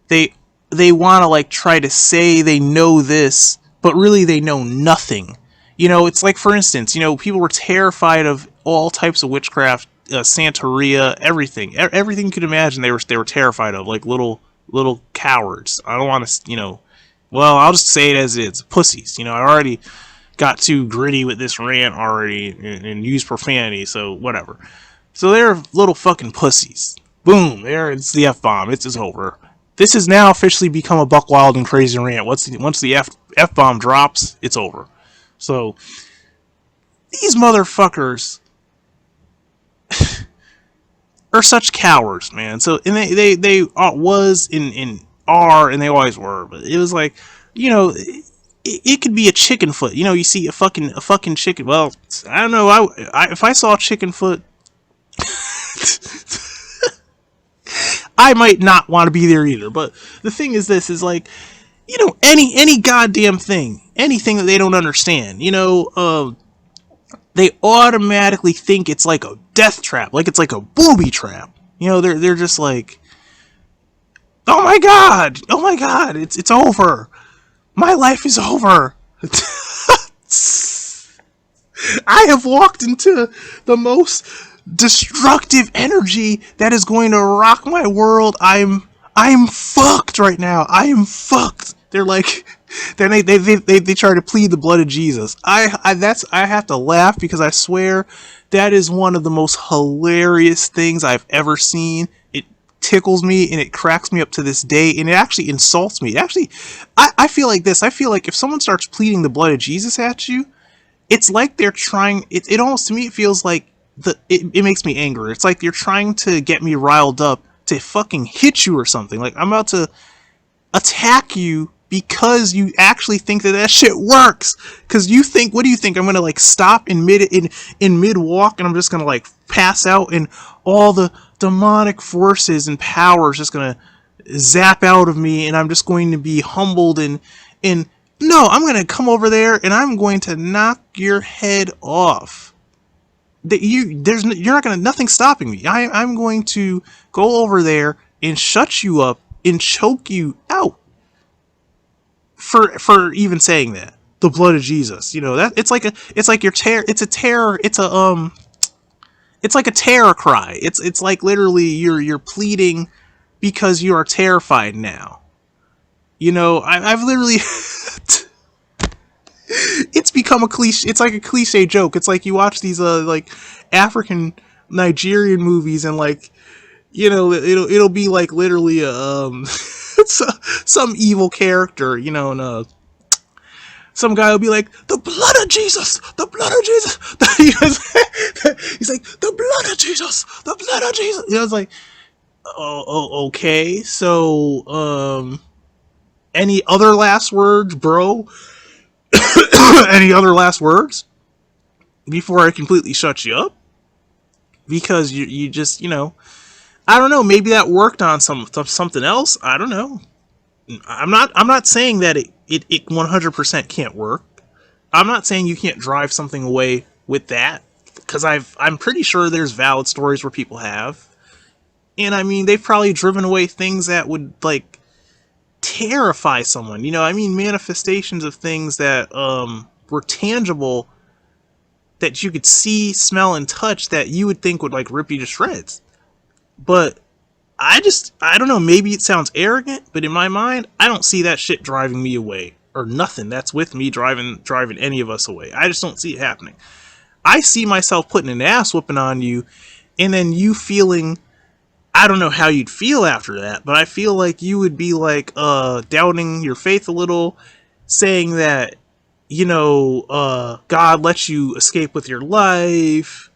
they want to like try to say they know this, but really they know nothing. It's like, for instance, people were terrified of all types of witchcraft, Santeria, everything, everything you could imagine. They were terrified of, like little cowards. I don't want to, well, I'll just say it as it is, pussies. I already got too gritty with this rant already and used profanity, so whatever. So they're little fucking pussies. Boom, there, it's the F-bomb. It's over. This has now officially become a buck wild and crazy rant. Once the F-bomb drops, it's over. So, these motherfuckers are such cowards, man. So, and they was and are, and they always were, but it was like, it could be a chicken foot. You see a fucking chicken. Well, I don't know. If I saw a chicken foot, I might not want to be there either. But the thing is, this is like, any goddamn thing, anything that they don't understand. They automatically think it's like a death trap, like it's like a booby trap. They're just like, oh my god, it's over. My life is over. I have walked into the most destructive energy that is going to rock my world. I'm fucked right now. I am fucked. They're like, they try to plead the blood of Jesus. I have to laugh because I swear that is one of the most hilarious things I've ever seen. It tickles me and it cracks me up to this day, and it actually insults me. I feel like this. I feel like if someone starts pleading the blood of Jesus at you, it's like they're trying. It almost, to me, it feels like it makes me angry. It's like you're trying to get me riled up to fucking hit you or something. Like I'm about to attack you because you actually think that shit works. Because you think, what do you think? I'm gonna like stop in mid walk and I'm just gonna like pass out and all the demonic forces and powers just gonna zap out of me and I'm just going to be humbled and no, I'm gonna come over there and I'm going to knock your head off. Nothing's stopping me. I'm going to go over there and shut you up and choke you out for even saying that. The blood of Jesus, that it's like a terror cry. It's like literally you're pleading because you are terrified now. I've literally it's become a cliche. It's like a cliche joke. It's like you watch these like African Nigerian movies and like it'll be like literally some evil character, and some guy will be like, the blood of Jesus, the blood of Jesus. He's like, the blood of Jesus, the blood of Jesus. It's like, oh, okay. So, any other last words, bro? Any other last words before I completely shut you up? Because you just, I don't know, maybe that worked on something else. I don't know. I'm not saying that it 100% can't work. I'm not saying you can't drive something away with that, because I'm pretty sure there's valid stories where people have. And I mean, they've probably driven away things that would like terrify someone. Manifestations of things that were tangible, that you could see, smell, and touch, that you would think would like rip you to shreds. But I don't know, maybe it sounds arrogant, but in my mind, I don't see that shit driving me away, or nothing that's with me driving any of us away. I just don't see it happening. I see myself putting an ass whooping on you, and then you feeling, I don't know how you'd feel after that, but I feel like you would be like doubting your faith a little, saying that, God lets you escape with your life,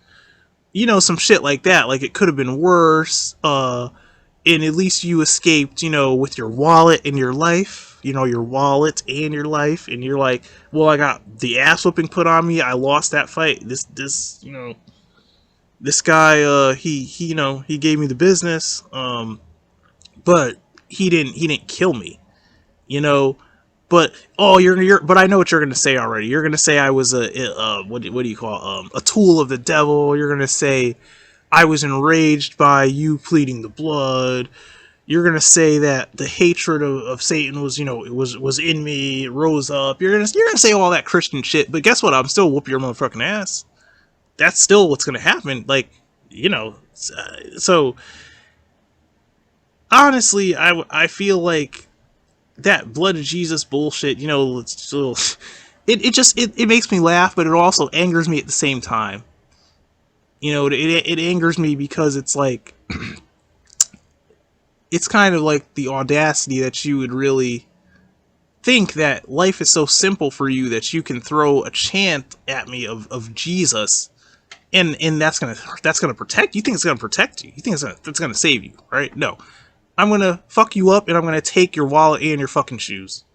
some shit like that, like it could have been worse, and at least you escaped, with your wallet and your life, your wallet and your life, and you're like, well, I got the ass whooping put on me, I lost that fight, this, This guy, he you know, he gave me the business, but he didn't kill me, you know. But oh, but I know what you're gonna say already. You're gonna say I was what do you call a tool of the devil. You're gonna say I was enraged by you pleading the blood. You're gonna say that the hatred of Satan was, you know, it was in me, it rose up. You're gonna say all that Christian shit. But guess what? I'm still whoop your motherfucking ass. That's still what's gonna happen. Like, you know, so honestly, I feel like that blood of Jesus bullshit, you know, it's still, it makes me laugh, but it also angers me at the same time. You know, it angers me because it's like, it's kind of like the audacity that you would really think that life is so simple for you that you can throw a chant at me of Jesus, and that's gonna protect you. Think it's gonna protect you? You think it's gonna save you, right? No, I'm gonna fuck you up, and I'm gonna take your wallet and your fucking shoes.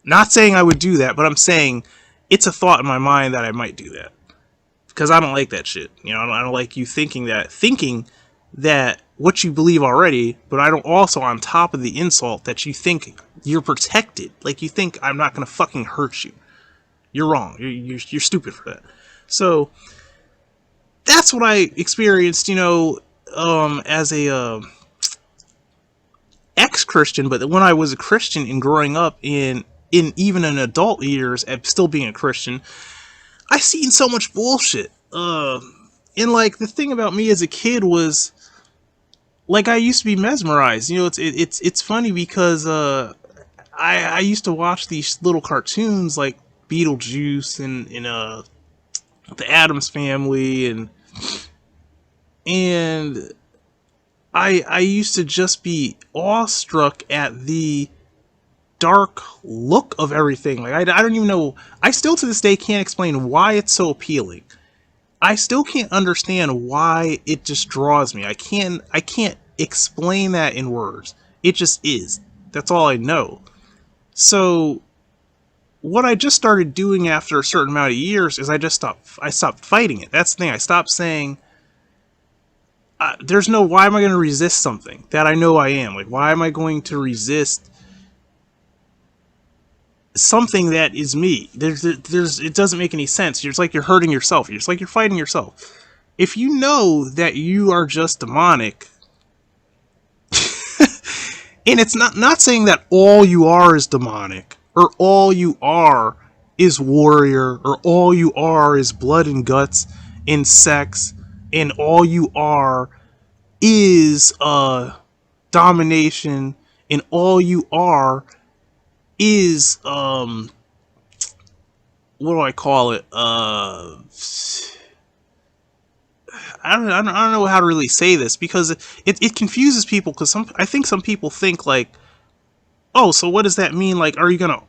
Not saying I would do that, but I'm saying it's a thought in my mind that I might do that because I don't like that shit. You know, I don't like you thinking that what you believe already, but I don't also, on top of the insult, that you think you're protected. Like, you think I'm not gonna fucking hurt you. You're wrong. You're stupid for that. So that's what I experienced, you know, as a ex-Christian. But when I was a Christian and growing up in even in adult years, and still being a Christian, I seen so much bullshit. And like, the thing about me as a kid was, like, I used to be mesmerized. You know, it's funny because I used to watch these little cartoons like Beetlejuice and the Addams Family, and I used to just be awestruck at the dark look of everything. Like, I don't even know. I still to this day can't explain why it's so appealing. I still can't understand why it just draws me. I can't explain that in words. It just is. That's all I know. So what I just started doing after a certain amount of years is I stopped fighting it. That's the thing. I stopped saying there's no, why am I going to resist something that I know I am? Like, why am I going to resist something that is me? It doesn't make any sense. It's like you're hurting yourself. It's like you're fighting yourself. If you know that you are just demonic, and it's not saying that all you are is demonic, or all you are is warrior, or all you are is blood and guts and sex, and all you are is domination, and all you are is what do I call it? I don't know how to really say this because it confuses people, because I think some people think like, oh, so what does that mean? Like, are you gonna,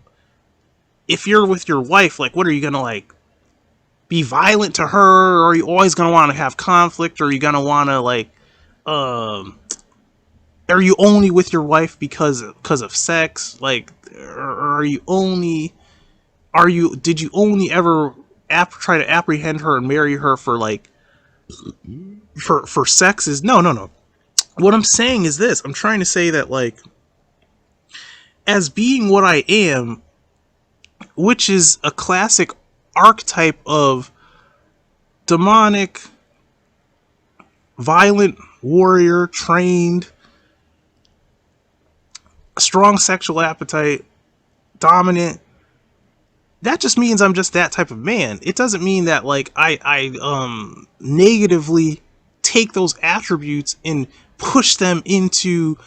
if you're with your wife, like, what are you gonna, like, be violent to her, or are you always gonna want to have conflict, or are you gonna want to, like, um are you only with your wife because of sex? Like, or did you only ever try to apprehend her and marry her for, like, for sex? Is no. What I'm saying is this. I'm trying to say that, like, as being what I am, which is a classic archetype of demonic, violent warrior, trained, strong sexual appetite, dominant, that just means I'm just that type of man. It doesn't mean that, like, I negatively take those attributes and push them into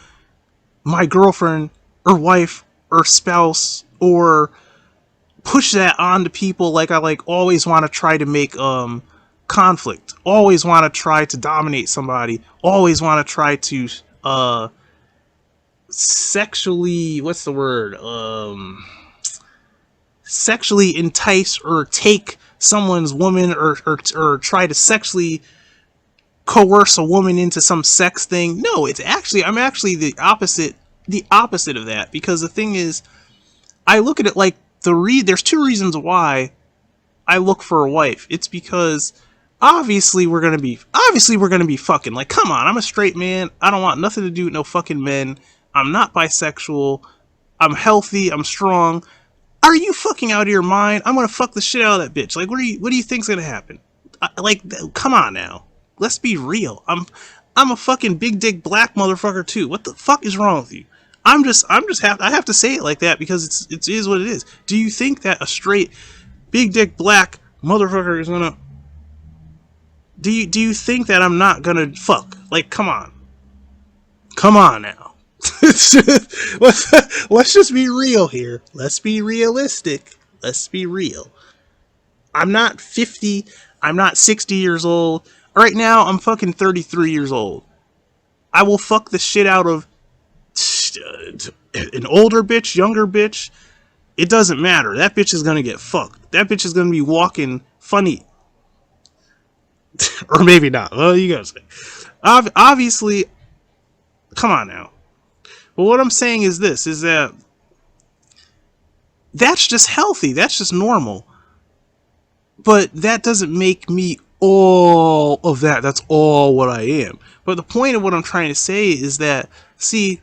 my girlfriend or wife or spouse, or push that onto people. Like, I, like, always want to try to make conflict, always want to try to dominate somebody, always want to try to sexually, what's the word, sexually entice or take someone's woman, or try to sexually coerce a woman into some sex thing. No, I'm actually the opposite of that, because the thing is, I look at it like, there's two reasons why I look for a wife. It's because obviously we're gonna be fucking. Like, come on, I'm a straight man. I don't want nothing to do with no fucking men. I'm not bisexual. I'm healthy. I'm strong. Are you fucking out of your mind? I'm gonna fuck the shit out of that bitch. Like, what do you think's gonna happen? Like, come on now. Let's be real. I'm a fucking big dick black motherfucker too. What the fuck is wrong with you? I have to say it like that because it is what it is. Do you think that a straight big dick black motherfucker is gonna? Do you think that I'm not gonna fuck? Like, come on now. let's just be real here. Let's be realistic. Let's be real. I'm not 50. I'm not 60 years old. Right now, I'm fucking 33 years old. I will fuck the shit out of an older bitch, younger bitch. It doesn't matter. That bitch is gonna get fucked. That bitch is gonna be walking funny. Or maybe not. Well, you gotta say. Obviously, come on now. But what I'm saying is this, is that that's just healthy. That's just normal. But that doesn't make me all of that. That's all what I am. But the point of what I'm trying to say is that, see,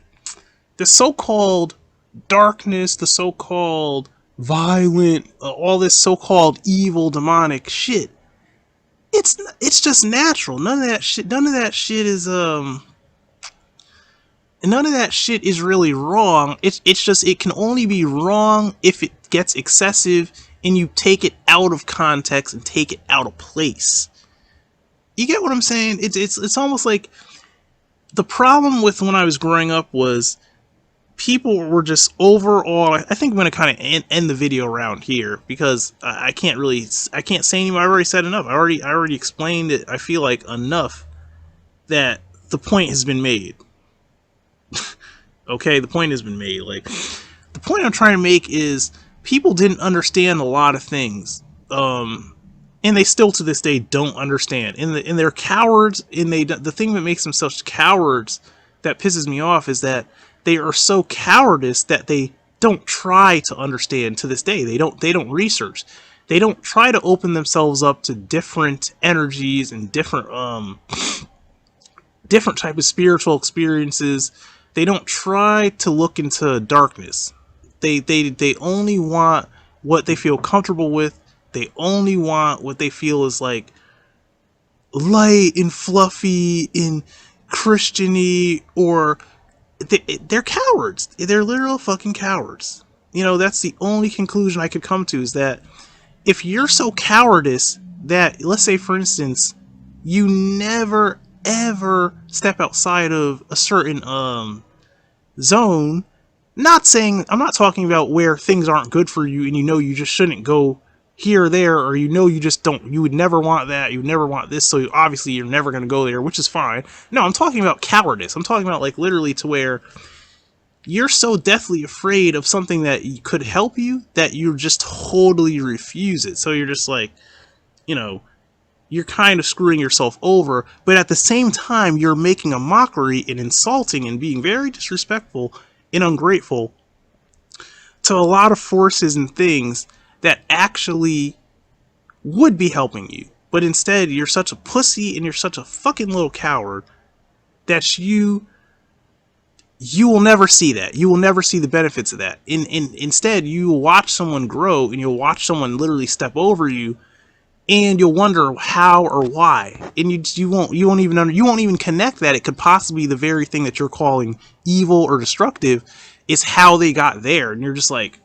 the so-called darkness, the so-called violent, all this so-called evil, demonic shit, it's just natural. None of that shit is really wrong. It's just, it can only be wrong if it gets excessive and you take it out of context and take it out of place. You get what I'm saying? It's almost like the problem with when I was growing up was people were just overall. I think I'm going to kind of end the video around here because I can't say anymore. I've already said enough. I already explained it. I feel like enough that the point has been made. Okay, the point has been made. Like, the point I'm trying to make is people didn't understand a lot of things, and they still to this day don't understand. And they're cowards. And the thing that makes them such cowards that pisses me off is that they are so cowardice that they don't try to understand to this day. They don't research. They don't try to open themselves up to different energies and different type of spiritual experiences. They don't try to look into darkness. They only want what they feel comfortable with. They only want what they feel is like light and fluffy and Christian-y, or they're cowards. They're literal fucking cowards. You know, that's the only conclusion I could come to, is that if you're so cowardice that, let's say for instance, you never ever step outside of a certain zone. I'm not talking about where things aren't good for you and you know you just shouldn't go here or there, or you know you would never want that, you would never want this, so obviously you're never going to go there, which is fine. No, I'm talking about cowardice. I'm talking about, like, literally to where you're so deathly afraid of something that could help you that you just totally refuse it. So you're just like, you know, you're kind of screwing yourself over, but at the same time, you're making a mockery and insulting and being very disrespectful and ungrateful to a lot of forces and things that actually would be helping you. But instead, you're such a pussy and you're such a fucking little coward that you will never see that. You will never see the benefits of that. Instead, you will watch someone grow and you'll watch someone literally step over you, and you'll wonder how or why, and you won't even connect that it could possibly be the very thing that you're calling evil or destructive is how they got there. And you're just like,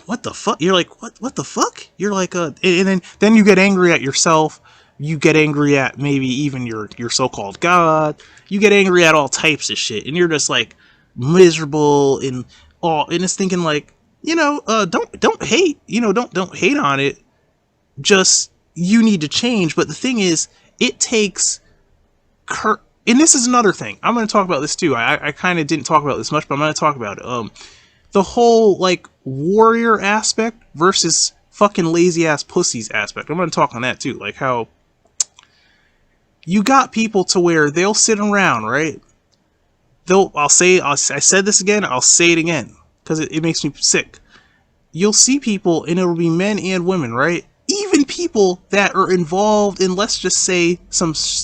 what the fuck? You're like, what the fuck? You're like, and then you get angry at yourself. You get angry at maybe even your so-called God. You get angry at all types of shit, and you're just like miserable and all. And it's thinking like, you know, don't hate. You know, don't hate on it. Just, you need to change. But the thing is, it takes and this is another thing. I'm going to talk about this too. I kind of didn't talk about this much, but I'm going to talk about it. The whole, like, warrior aspect versus fucking lazy ass pussies aspect. I'm going to talk on that too. Like how you got people to where they'll sit around, right? I said this again, I'll say it again, because it makes me sick. You'll see people, and it'll be men and women, right? Even people that are involved in, let's just say,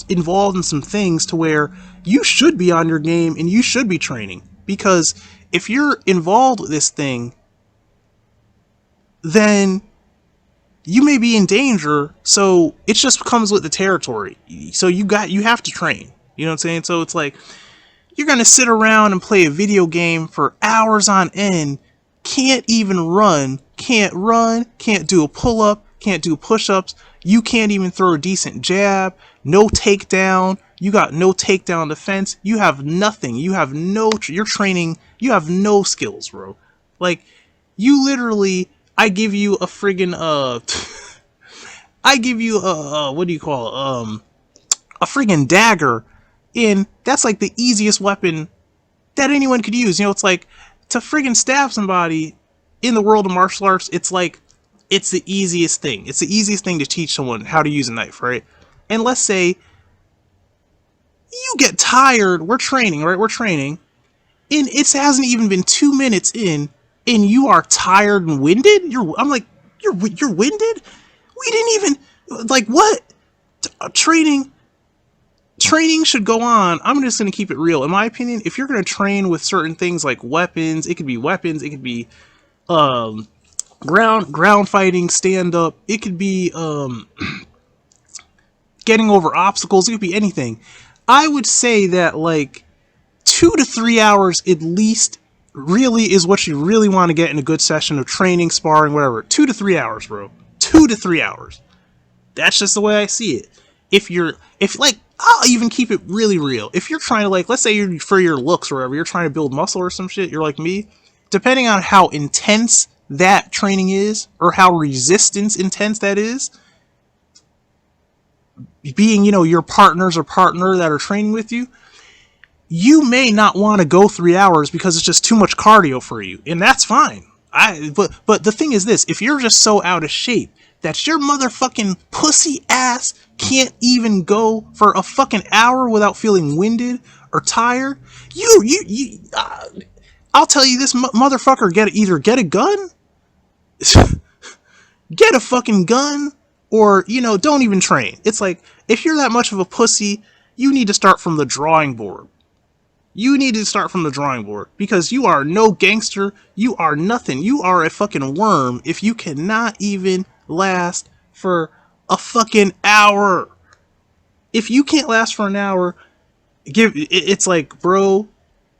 involved in some things to where you should be on your game and you should be training. Because if you're involved with this thing, then you may be in danger, so it just comes with the territory. So you have to train. You know what I'm saying? So it's like, you're gonna sit around and play a video game for hours on end, can't even run, can't do a pull-up, can't do push-ups, you can't even throw a decent jab, no takedown, you got no takedown defense, you have nothing, you have no, you're training, you have no skills, bro. Like, you literally, I give you a friggin', I give you a, what do you call it, a friggin' dagger, and that's like the easiest weapon that anyone could use. You know, it's like, to friggin' stab somebody in the world of martial arts, it's like, it's the easiest thing. It's the easiest thing to teach someone how to use a knife, right? And let's say you get tired, we're training, right? We're training, and it hasn't even been 2 minutes in, and you are tired and winded? I'm like, you're winded? We didn't even, like, what? Training should go on. I'm just going to keep it real. In my opinion, if you're going to train with certain things like weapons, it could be ground fighting, stand up, it could be getting over obstacles, it could be anything. I would say that like 2 to 3 hours at least really is what you really want to get in a good session of training, sparring, whatever. 2 to 3 hours, bro. 2 to 3 hours. That's just the way I see it. If like, I'll even keep it really real. If you're trying to, like, let's say you're, for your looks or whatever, you're trying to build muscle or some shit, you're like me, depending on how intense that training is, or how resistance intense that is, being, you know, your partners or partner that are training with you, you may not want to go 3 hours because it's just too much cardio for you, and that's fine. But the thing is this, if you're just so out of shape that your motherfucking pussy ass can't even go for a fucking hour without feeling winded or tired, I'll tell you this, motherfucker, either get a gun, get a fucking gun, or, you know, don't even train. It's like, if you're that much of a pussy, you need to start from the drawing board. You need to start from the drawing board, because you are no gangster, you are nothing, you are a fucking worm if you cannot even last for a fucking hour. If you can't last for an hour, it's like, bro,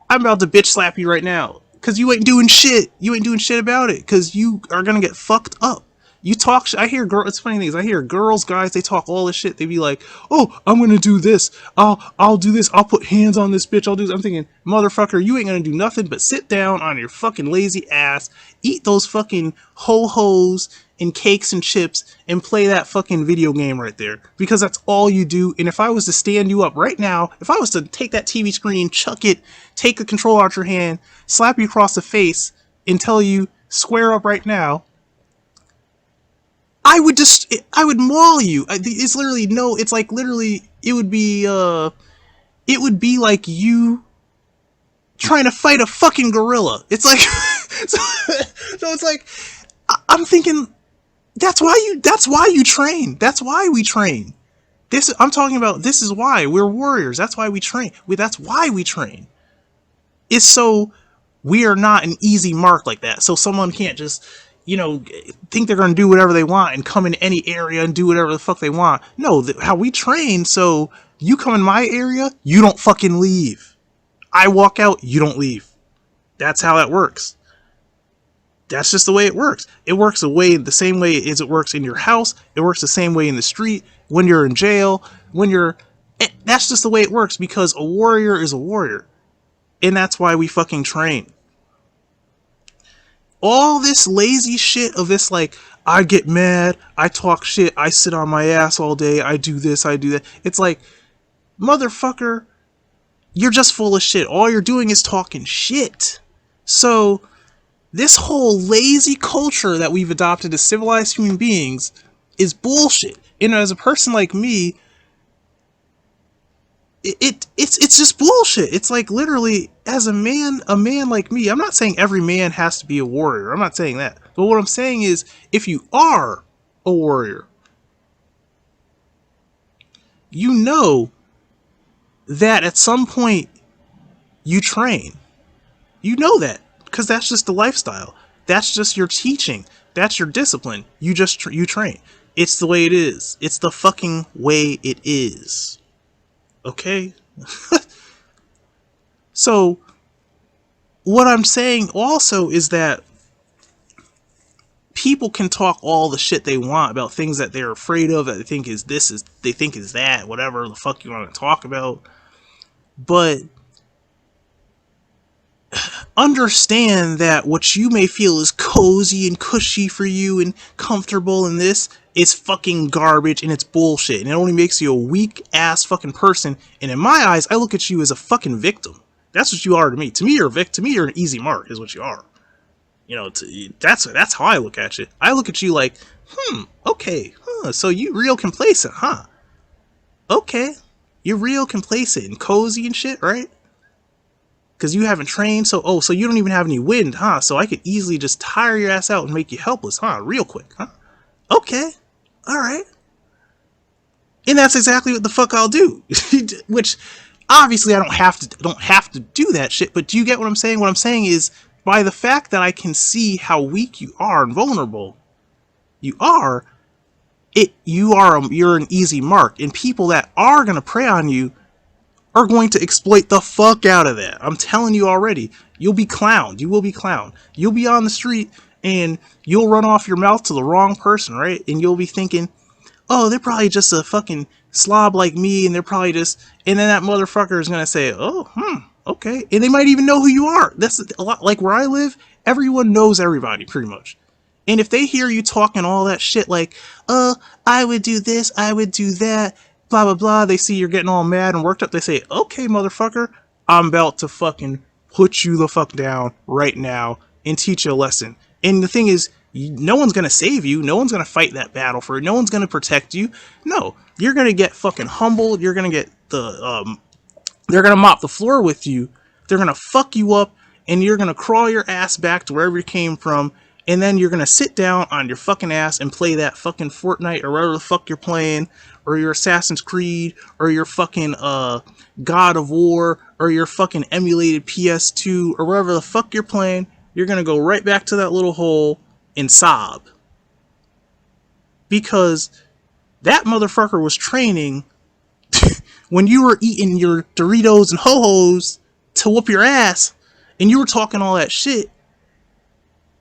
I'm about to bitch slap you right now, because you ain't doing shit. You ain't doing shit about it, because you are gonna get fucked up. You talk I hear it's funny things. I hear girls, guys, they talk all this shit. They be like, oh, I'm gonna do this. I'll do this. I'll put hands on this bitch. I'll do this. I'm thinking, motherfucker, you ain't gonna do nothing but sit down on your fucking lazy ass, eat those fucking ho-hos and cakes and chips, and play that fucking video game right there. Because that's all you do. And if I was to stand you up right now, if I was to take that TV screen, chuck it, take the controller out your hand, slap you across the face, and tell you, square up right now, I would maul you. It's literally, no, it's like, literally, it would be like you trying to fight a fucking gorilla. It's like, so it's like, I'm thinking, that's why you train. That's why we train. I'm talking about, this is why we're warriors. That's why we train. That's why we train. It's so we are not an easy mark like that. So someone can't just, you know, think they're going to do whatever they want and come in any area and do whatever the fuck they want. No, how we train, so you come in my area, you don't fucking leave. I walk out, you don't leave. That's how that works. That's just the way it works. It works the same way as it works in your house. It works the same way in the street, when you're in jail, that's just the way it works, because a warrior is a warrior. And that's why we fucking train. All this lazy shit of this, like, I get mad, I talk shit, I sit on my ass all day, I do this, I do that. It's like, motherfucker, you're just full of shit. All you're doing is talking shit. So, this whole lazy culture that we've adopted as civilized human beings is bullshit. And as a person like me, it's just bullshit. It's like, literally, as a man like me, I'm not saying every man has to be a warrior. I'm not saying that. But what I'm saying is, if you are a warrior, you know that at some point you train. You know that because that's just the lifestyle. That's just your teaching. That's your discipline. You just you train. It's the way it is. It's the fucking way it is. Okay? So, what I'm saying also is that people can talk all the shit they want about things that they're afraid of, that they think is this, is they think is that, whatever the fuck you want to talk about. But understand that what you may feel is cozy and cushy for you and comfortable in this is fucking garbage and it's bullshit. And it only makes you a weak ass fucking person. And in my eyes, I look at you as a fucking victim. That's what you are to me. To me, you're a victim. To me, you're an easy mark, is what you are. You know, that's how I look at you. I look at you like, okay, so you real complacent, huh? Okay, you're real complacent and cozy and shit, right? Because you haven't trained, so you don't even have any wind, huh? So I could easily just tire your ass out and make you helpless, huh? Real quick, huh? Okay, alright. And that's exactly what the fuck I'll do. Which, obviously I don't have to do that shit, but do you get what I'm saying? What I'm saying is, by the fact that I can see how weak you are and vulnerable you're an easy mark. And people that are gonna prey on you are going to exploit the fuck out of that. I'm telling you already. You'll be clowned. You will be clowned. You'll be on the street and you'll run off your mouth to the wrong person, right? And you'll be thinking, oh, they're probably just a fucking slob like me, and they're probably just, and then that motherfucker is gonna say, oh, okay. And they might even know who you are. That's a lot like where I live, everyone knows everybody pretty much. And if they hear you talking all that shit like, I would do this, I would do that, blah, blah, blah, they see you're getting all mad and worked up, they say, okay, motherfucker, I'm about to fucking put you the fuck down right now and teach you a lesson. And the thing is, no one's gonna save you, no one's gonna fight that battle for you, no one's gonna protect you. No, you're gonna get fucking humbled, you're gonna get they're gonna mop the floor with you, they're gonna fuck you up, and you're gonna crawl your ass back to wherever you came from, and then you're gonna sit down on your fucking ass and play that fucking Fortnite or whatever the fuck you're playing, or your Assassin's Creed, or your fucking God of War, or your fucking emulated PS2, or whatever the fuck you're playing. You're gonna go right back to that little hole and sob. Because that motherfucker was training when you were eating your Doritos and Ho-Hos to whoop your ass, and you were talking all that shit,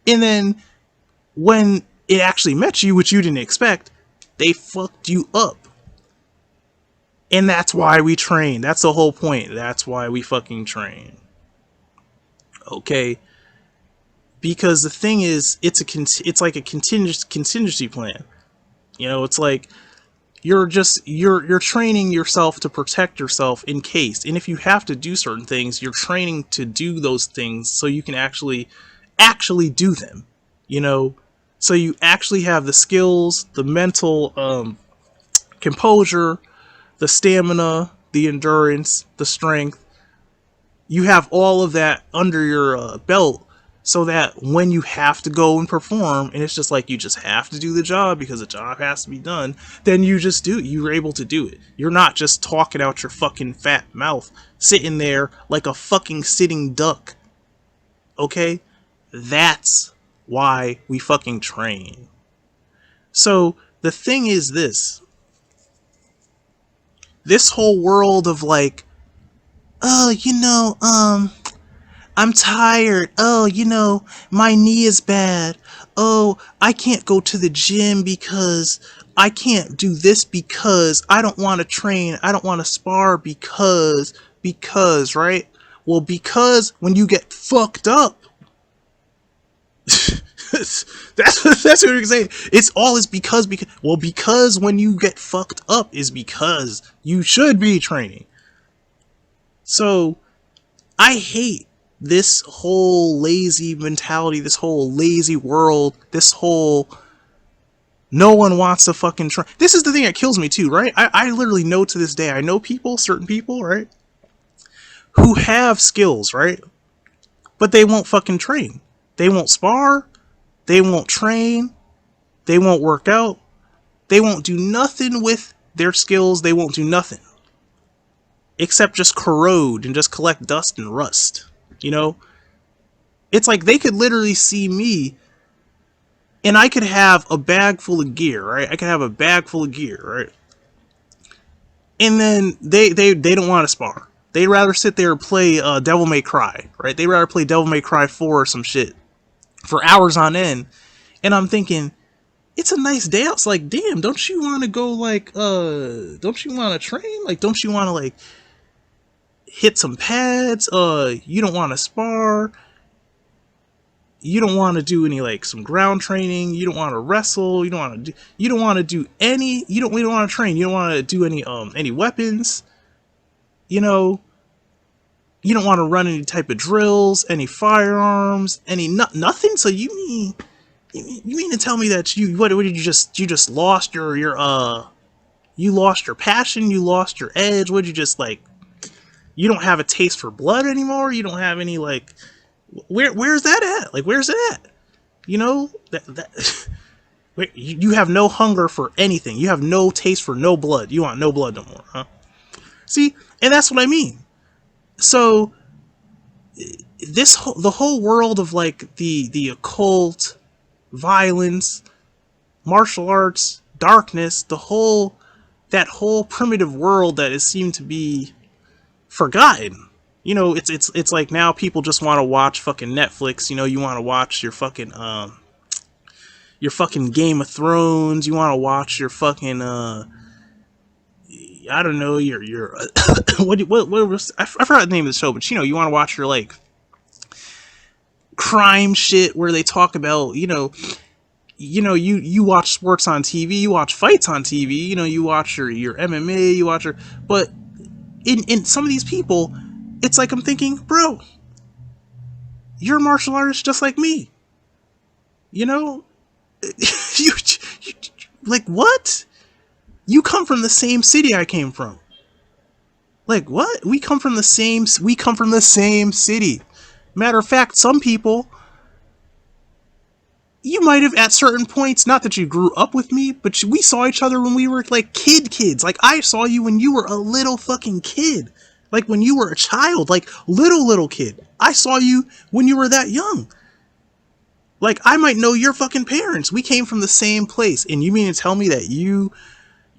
and then when it actually met you, which you didn't expect, they fucked you up. And that's why we train. That's the whole point. That's why we fucking train. Okay? Because the thing is, it's like a contingency plan. You know, it's like you're training yourself to protect yourself in case. And if you have to do certain things, you're training to do those things so you can actually do them. You know, so you actually have the skills, the mental composure, the stamina, the endurance, the strength. You have all of that under your belt, so that when you have to go and perform, and it's just like you just have to do the job because the job has to be done, then you just do it. You're able to do it. You're not just talking out your fucking fat mouth, sitting there like a fucking sitting duck. Okay? That's why we fucking train. So, the thing is this whole world of like, oh, I'm tired. Oh, my knee is bad. Oh, I can't go to the gym because I can't do this because I don't want to train. I don't want to spar because, right? Well, because when you get fucked up, that's what you're saying. It's all is because when you get fucked up is because you should be training. So, I hate this whole lazy mentality, this whole lazy world, this whole no one wants to fucking train. This is the thing that kills me too, right? I literally know to this day, I know certain people, right, who have skills, right, but they won't fucking train. They won't spar, they won't train, they won't work out, they won't do nothing with their skills, they won't do nothing. Except just corrode and just collect dust and rust. You know? It's like they could literally see me and I could have a bag full of gear, right? I could have a bag full of gear, right? And then they don't want to spar. They'd rather sit there and play Devil May Cry, right? They'd rather play Devil May Cry 4 or some shit for hours on end. And I'm thinking, it's a nice day out. It's like, damn, don't you want to go, like, don't you want to train? Like, don't you want to, like, hit some pads? You don't want to spar. You don't want to do any, like, some ground training. You don't want to wrestle. You don't want to do any, we don't want to train. You don't want to do any weapons. You know, you don't want to run any type of drills, any firearms, nothing. So you mean to tell me that what did you just lost you lost your passion, you lost your edge? Would you just, like, you don't have a taste for blood anymore? You don't have any, like, where's that at? Like, where's it at? You know, you have no hunger for anything. You have no taste for no blood. You want no blood no more, huh? See, and that's what I mean. So the whole world of, like, the occult, violence, martial arts, darkness, that whole primitive world that is seemed to be forgotten. You know, it's like now people just want to watch fucking Netflix. You know, you want to watch your fucking Game of Thrones. You want to watch your fucking I don't know, your what was, I forgot the name of the show, but you know, you want to watch your, like, crime shit where they talk about, you watch sports on TV, you watch fights on TV, you watch your MMA, you watch but in some of these people, it's like I'm thinking, bro, you're a martial artist just like me. You like, what? You come from the same city I came from. Like, what? We come from the same city. Matter of fact, some people, you might have at certain points, not that you grew up with me, but we saw each other when we were, like, kids. Like, I saw you when you were a little fucking kid. Like, when you were a child, like, little kid. I saw you when you were that young. Like, I might know your fucking parents. We came from the same place. And you mean to tell me that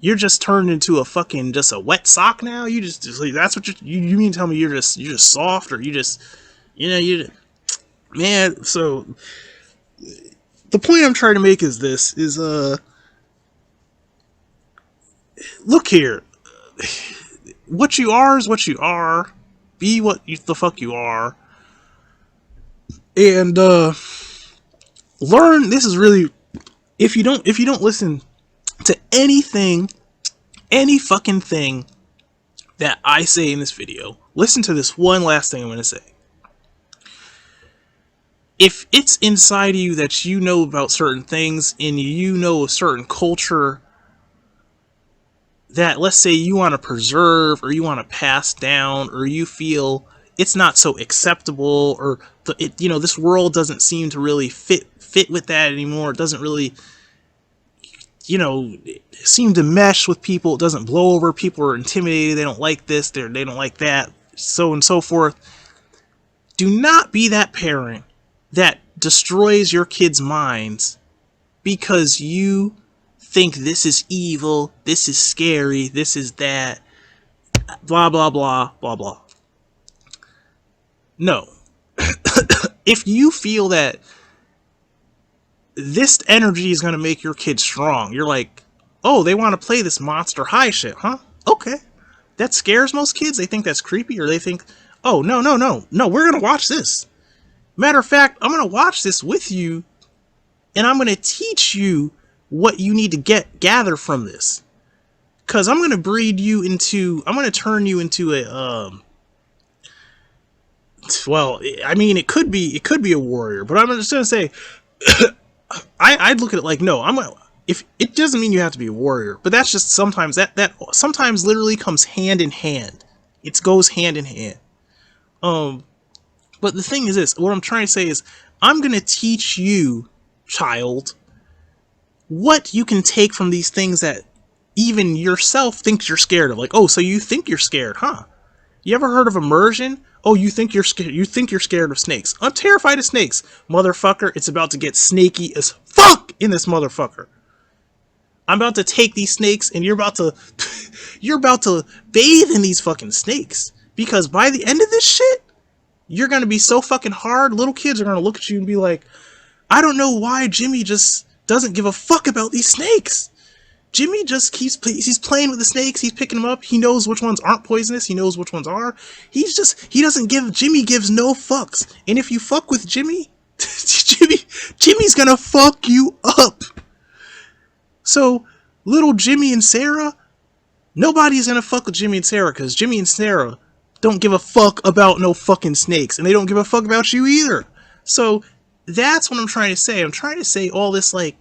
you're just turned into a fucking, just a wet sock now? You just like, that's what you mean to tell me you're just soft, or you just, man. So the point I'm trying to make is this, look here, what you are is what you are. Be what the fuck you are. And learn. This is really, if you don't listen to anything, any fucking thing that I say in this video, listen to this one last thing I'm going to say. If it's inside of you that you know about certain things, and you know a certain culture that, let's say, you want to preserve, or you want to pass down, or you feel it's not so acceptable, or this world doesn't seem to really fit with that anymore. It doesn't really, seem to mesh with people. It doesn't blow over. People are intimidated. They don't like this. They don't like that. So and so forth. Do not be that parent that destroys your kids' minds because you think this is evil, this is scary, this is that, blah, blah, blah, blah, blah. No. If you feel that this energy is going to make your kids strong, you're like, oh, they want to play this Monster High shit, huh? Okay. That scares most kids. They think that's creepy, or they think, oh, no, we're going to watch this. Matter of fact, I'm going to watch this with you, and I'm going to teach you what you need to gather from this. Because I'm going to I'm going to turn you into a, well, I mean, it could be a warrior, but I'm just going to say, I'd look at it like, no, if it doesn't mean you have to be a warrior, but that's just sometimes that sometimes literally comes hand in hand. It goes hand in hand. But the thing is this, what I'm trying to say is, I'm going to teach you, child, what you can take from these things that even yourself thinks you're scared of. Like, oh, so you think you're scared, huh? You ever heard of immersion? Oh, you think you're scared? You think you're scared of snakes? I'm terrified of snakes, motherfucker. It's about to get snaky as fuck in this motherfucker. I'm about to take these snakes, and you're about to bathe in these fucking snakes, because by the end of this shit, you're gonna be so fucking hard. Little kids are gonna look at you and be like, I don't know why Jimmy just doesn't give a fuck about these snakes. Jimmy just he's playing with the snakes, he's picking them up, he knows which ones aren't poisonous, he knows which ones are. Jimmy gives no fucks. And if you fuck with Jimmy, Jimmy's gonna fuck you up. So, little Jimmy and Sarah, nobody's gonna fuck with Jimmy and Sarah, because Jimmy and Sarah don't give a fuck about no fucking snakes, and they don't give a fuck about you either. So, that's what I'm trying to say. I'm trying to say all this, like,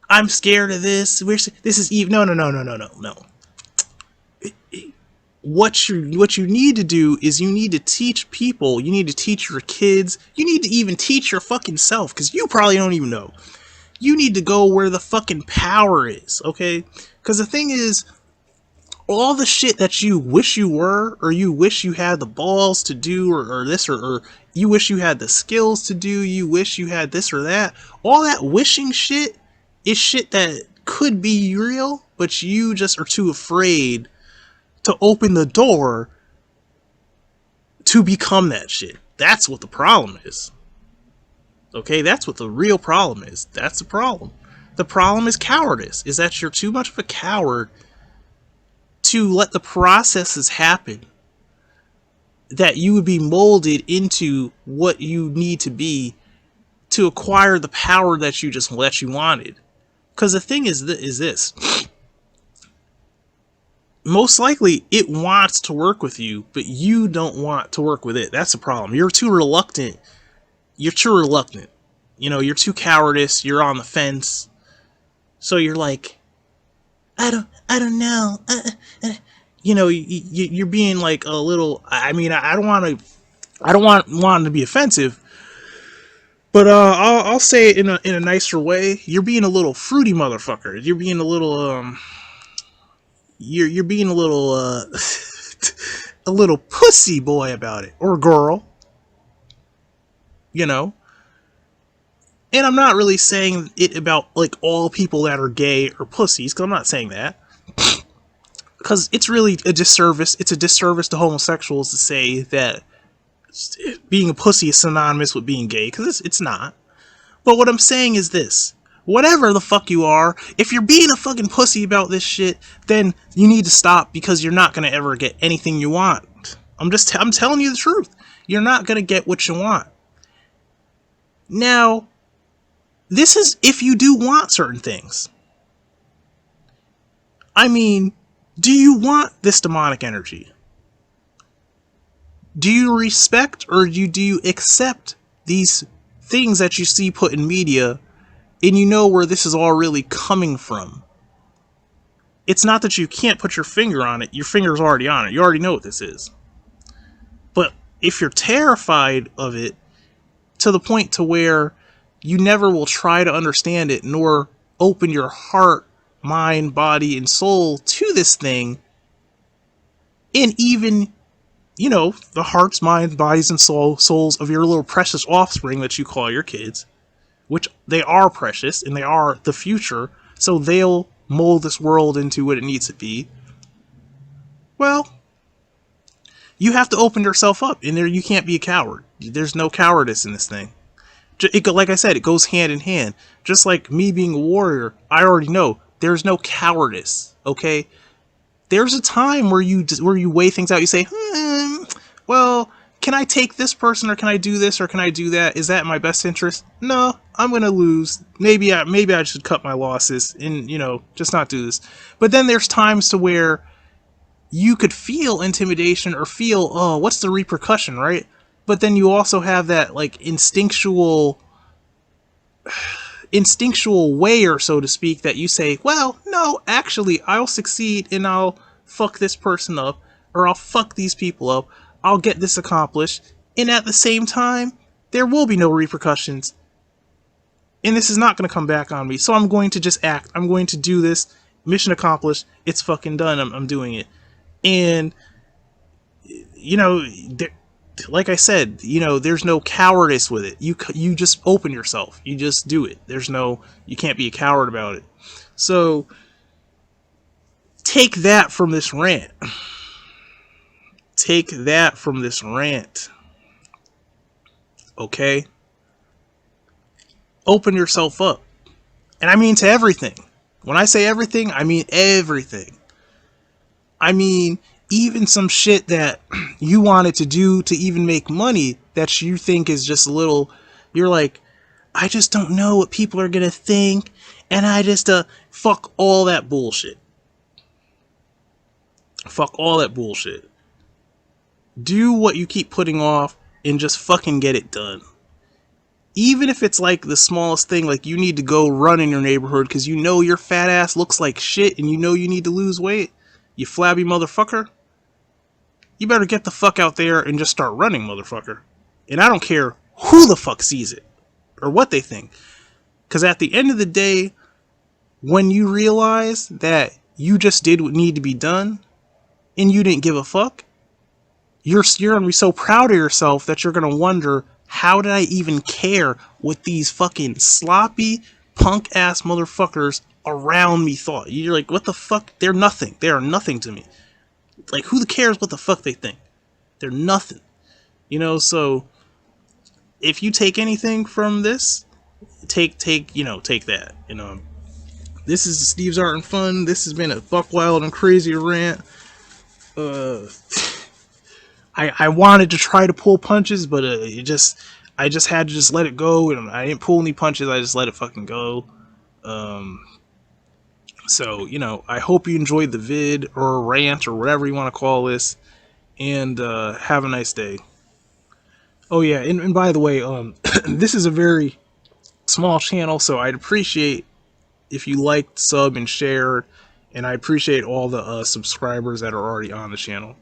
I'm scared of this. This is evil. No. What you need to do is you need to teach people. You need to teach your kids. You need to even teach your fucking self, because you probably don't even know. You need to go where the fucking power is, okay? Because the thing is, all the shit that you wish you were, or you wish you had the balls to do, or this, or you wish you had the skills to do, you wish you had this or that, all that wishing shit is shit that could be real, but you just are too afraid to open the door to become that shit. That's what the problem is. Okay, that's what the real problem is. That's the problem. The problem is cowardice, is that you're too much of a coward to let the processes happen, that you would be molded into what you need to be to acquire the power that you wanted. Because the thing is this. Most likely, it wants to work with you, but you don't want to work with it. That's the problem. You're too reluctant. You're too cowardice. You're on the fence. So you're like, I don't know. You're being like a little. I mean, I don't want to be offensive, but I'll say it in a nicer way. You're being a little fruity motherfucker. You're being a little You're being a little a little pussy boy about it, or girl. And I'm not really saying it about like all people that are gay or pussies, because I'm not saying that. Because it's really a disservice. It's a disservice to homosexuals to say that being a pussy is synonymous with being gay, because it's not. But what I'm saying is this. Whatever the fuck you are, if you're being a fucking pussy about this shit, then you need to stop, because you're not going to ever get anything you want. I'm telling you the truth. You're not going to get what you want. Now, this is if you do want certain things. I mean, do you want this demonic energy? Do you respect, or do you accept these things that you see put in media, and you know where this is all really coming from? It's not that you can't put your finger on it. Your finger's already on it. You already know what this is. But if you're terrified of it to the point to where you never will try to understand it, nor open your heart, mind, body, and soul to this thing, and even, the hearts, minds, bodies, and souls of your little precious offspring that you call your kids, which they are precious, and they are the future, so they'll mold this world into what it needs to be. Well, you have to open yourself up, and you can't be a coward. There's no cowardice in this thing. Like I said, it goes hand in hand. Just like me being a warrior, I already know there's no cowardice, okay? There's a time where you weigh things out. You say, well, can I take this person, or can I do this, or can I do that? Is that in my best interest? No, I'm going to lose. Maybe I should cut my losses and, just not do this. But then there's times to where you could feel intimidation, or feel, oh, what's the repercussion, right? But then you also have that, like, instinctual way, or so to speak, that you say, well, no, actually, I'll succeed, and I'll fuck this person up, or I'll fuck these people up, I'll get this accomplished, and at the same time, there will be no repercussions, and this is not going to come back on me, so I'm going to just act, I'm going to do this, mission accomplished. It's fucking done. I'm doing it. And, you know, like I said, you know, there's no cowardice with it. You just open yourself. You just do it. You can't be a coward about it. So, take that from this rant. Take that from this rant. Okay? Open yourself up. And I mean to everything. When I say everything, I mean everything. I mean, even some shit that you wanted to do to even make money that you think is just a little, you're like, I just don't know what people are gonna think, and I just, fuck all that bullshit. Fuck all that bullshit. Do what you keep putting off and just fucking get it done. Even if it's like the smallest thing, like you need to go run in your neighborhood because you know your fat ass looks like shit and you know you need to lose weight, you flabby motherfucker. You better get the fuck out there and just start running, motherfucker. And I don't care who the fuck sees it or what they think. Because at the end of the day, when you realize that you just did what needed to be done and you didn't give a fuck, you're going to be so proud of yourself that you're going to wonder, how did I even care what these fucking sloppy, punk-ass motherfuckers around me thought? You're like, what the fuck? They're nothing. They are nothing to me. Like, who cares what the fuck they think? They're nothing. You know, so if you take anything from this, take that. You know, this is Steve's Art and Fun. This has been a buck wild and crazy rant. I wanted to try to pull punches, but I just had to just let it go, and I didn't pull any punches. I just let it fucking go. So, you know, I hope you enjoyed the vid or rant or whatever you want to call this, and have a nice day. Oh yeah, and by the way, this is a very small channel, so I'd appreciate if you liked, sub, and shared, and I appreciate all the subscribers that are already on the channel.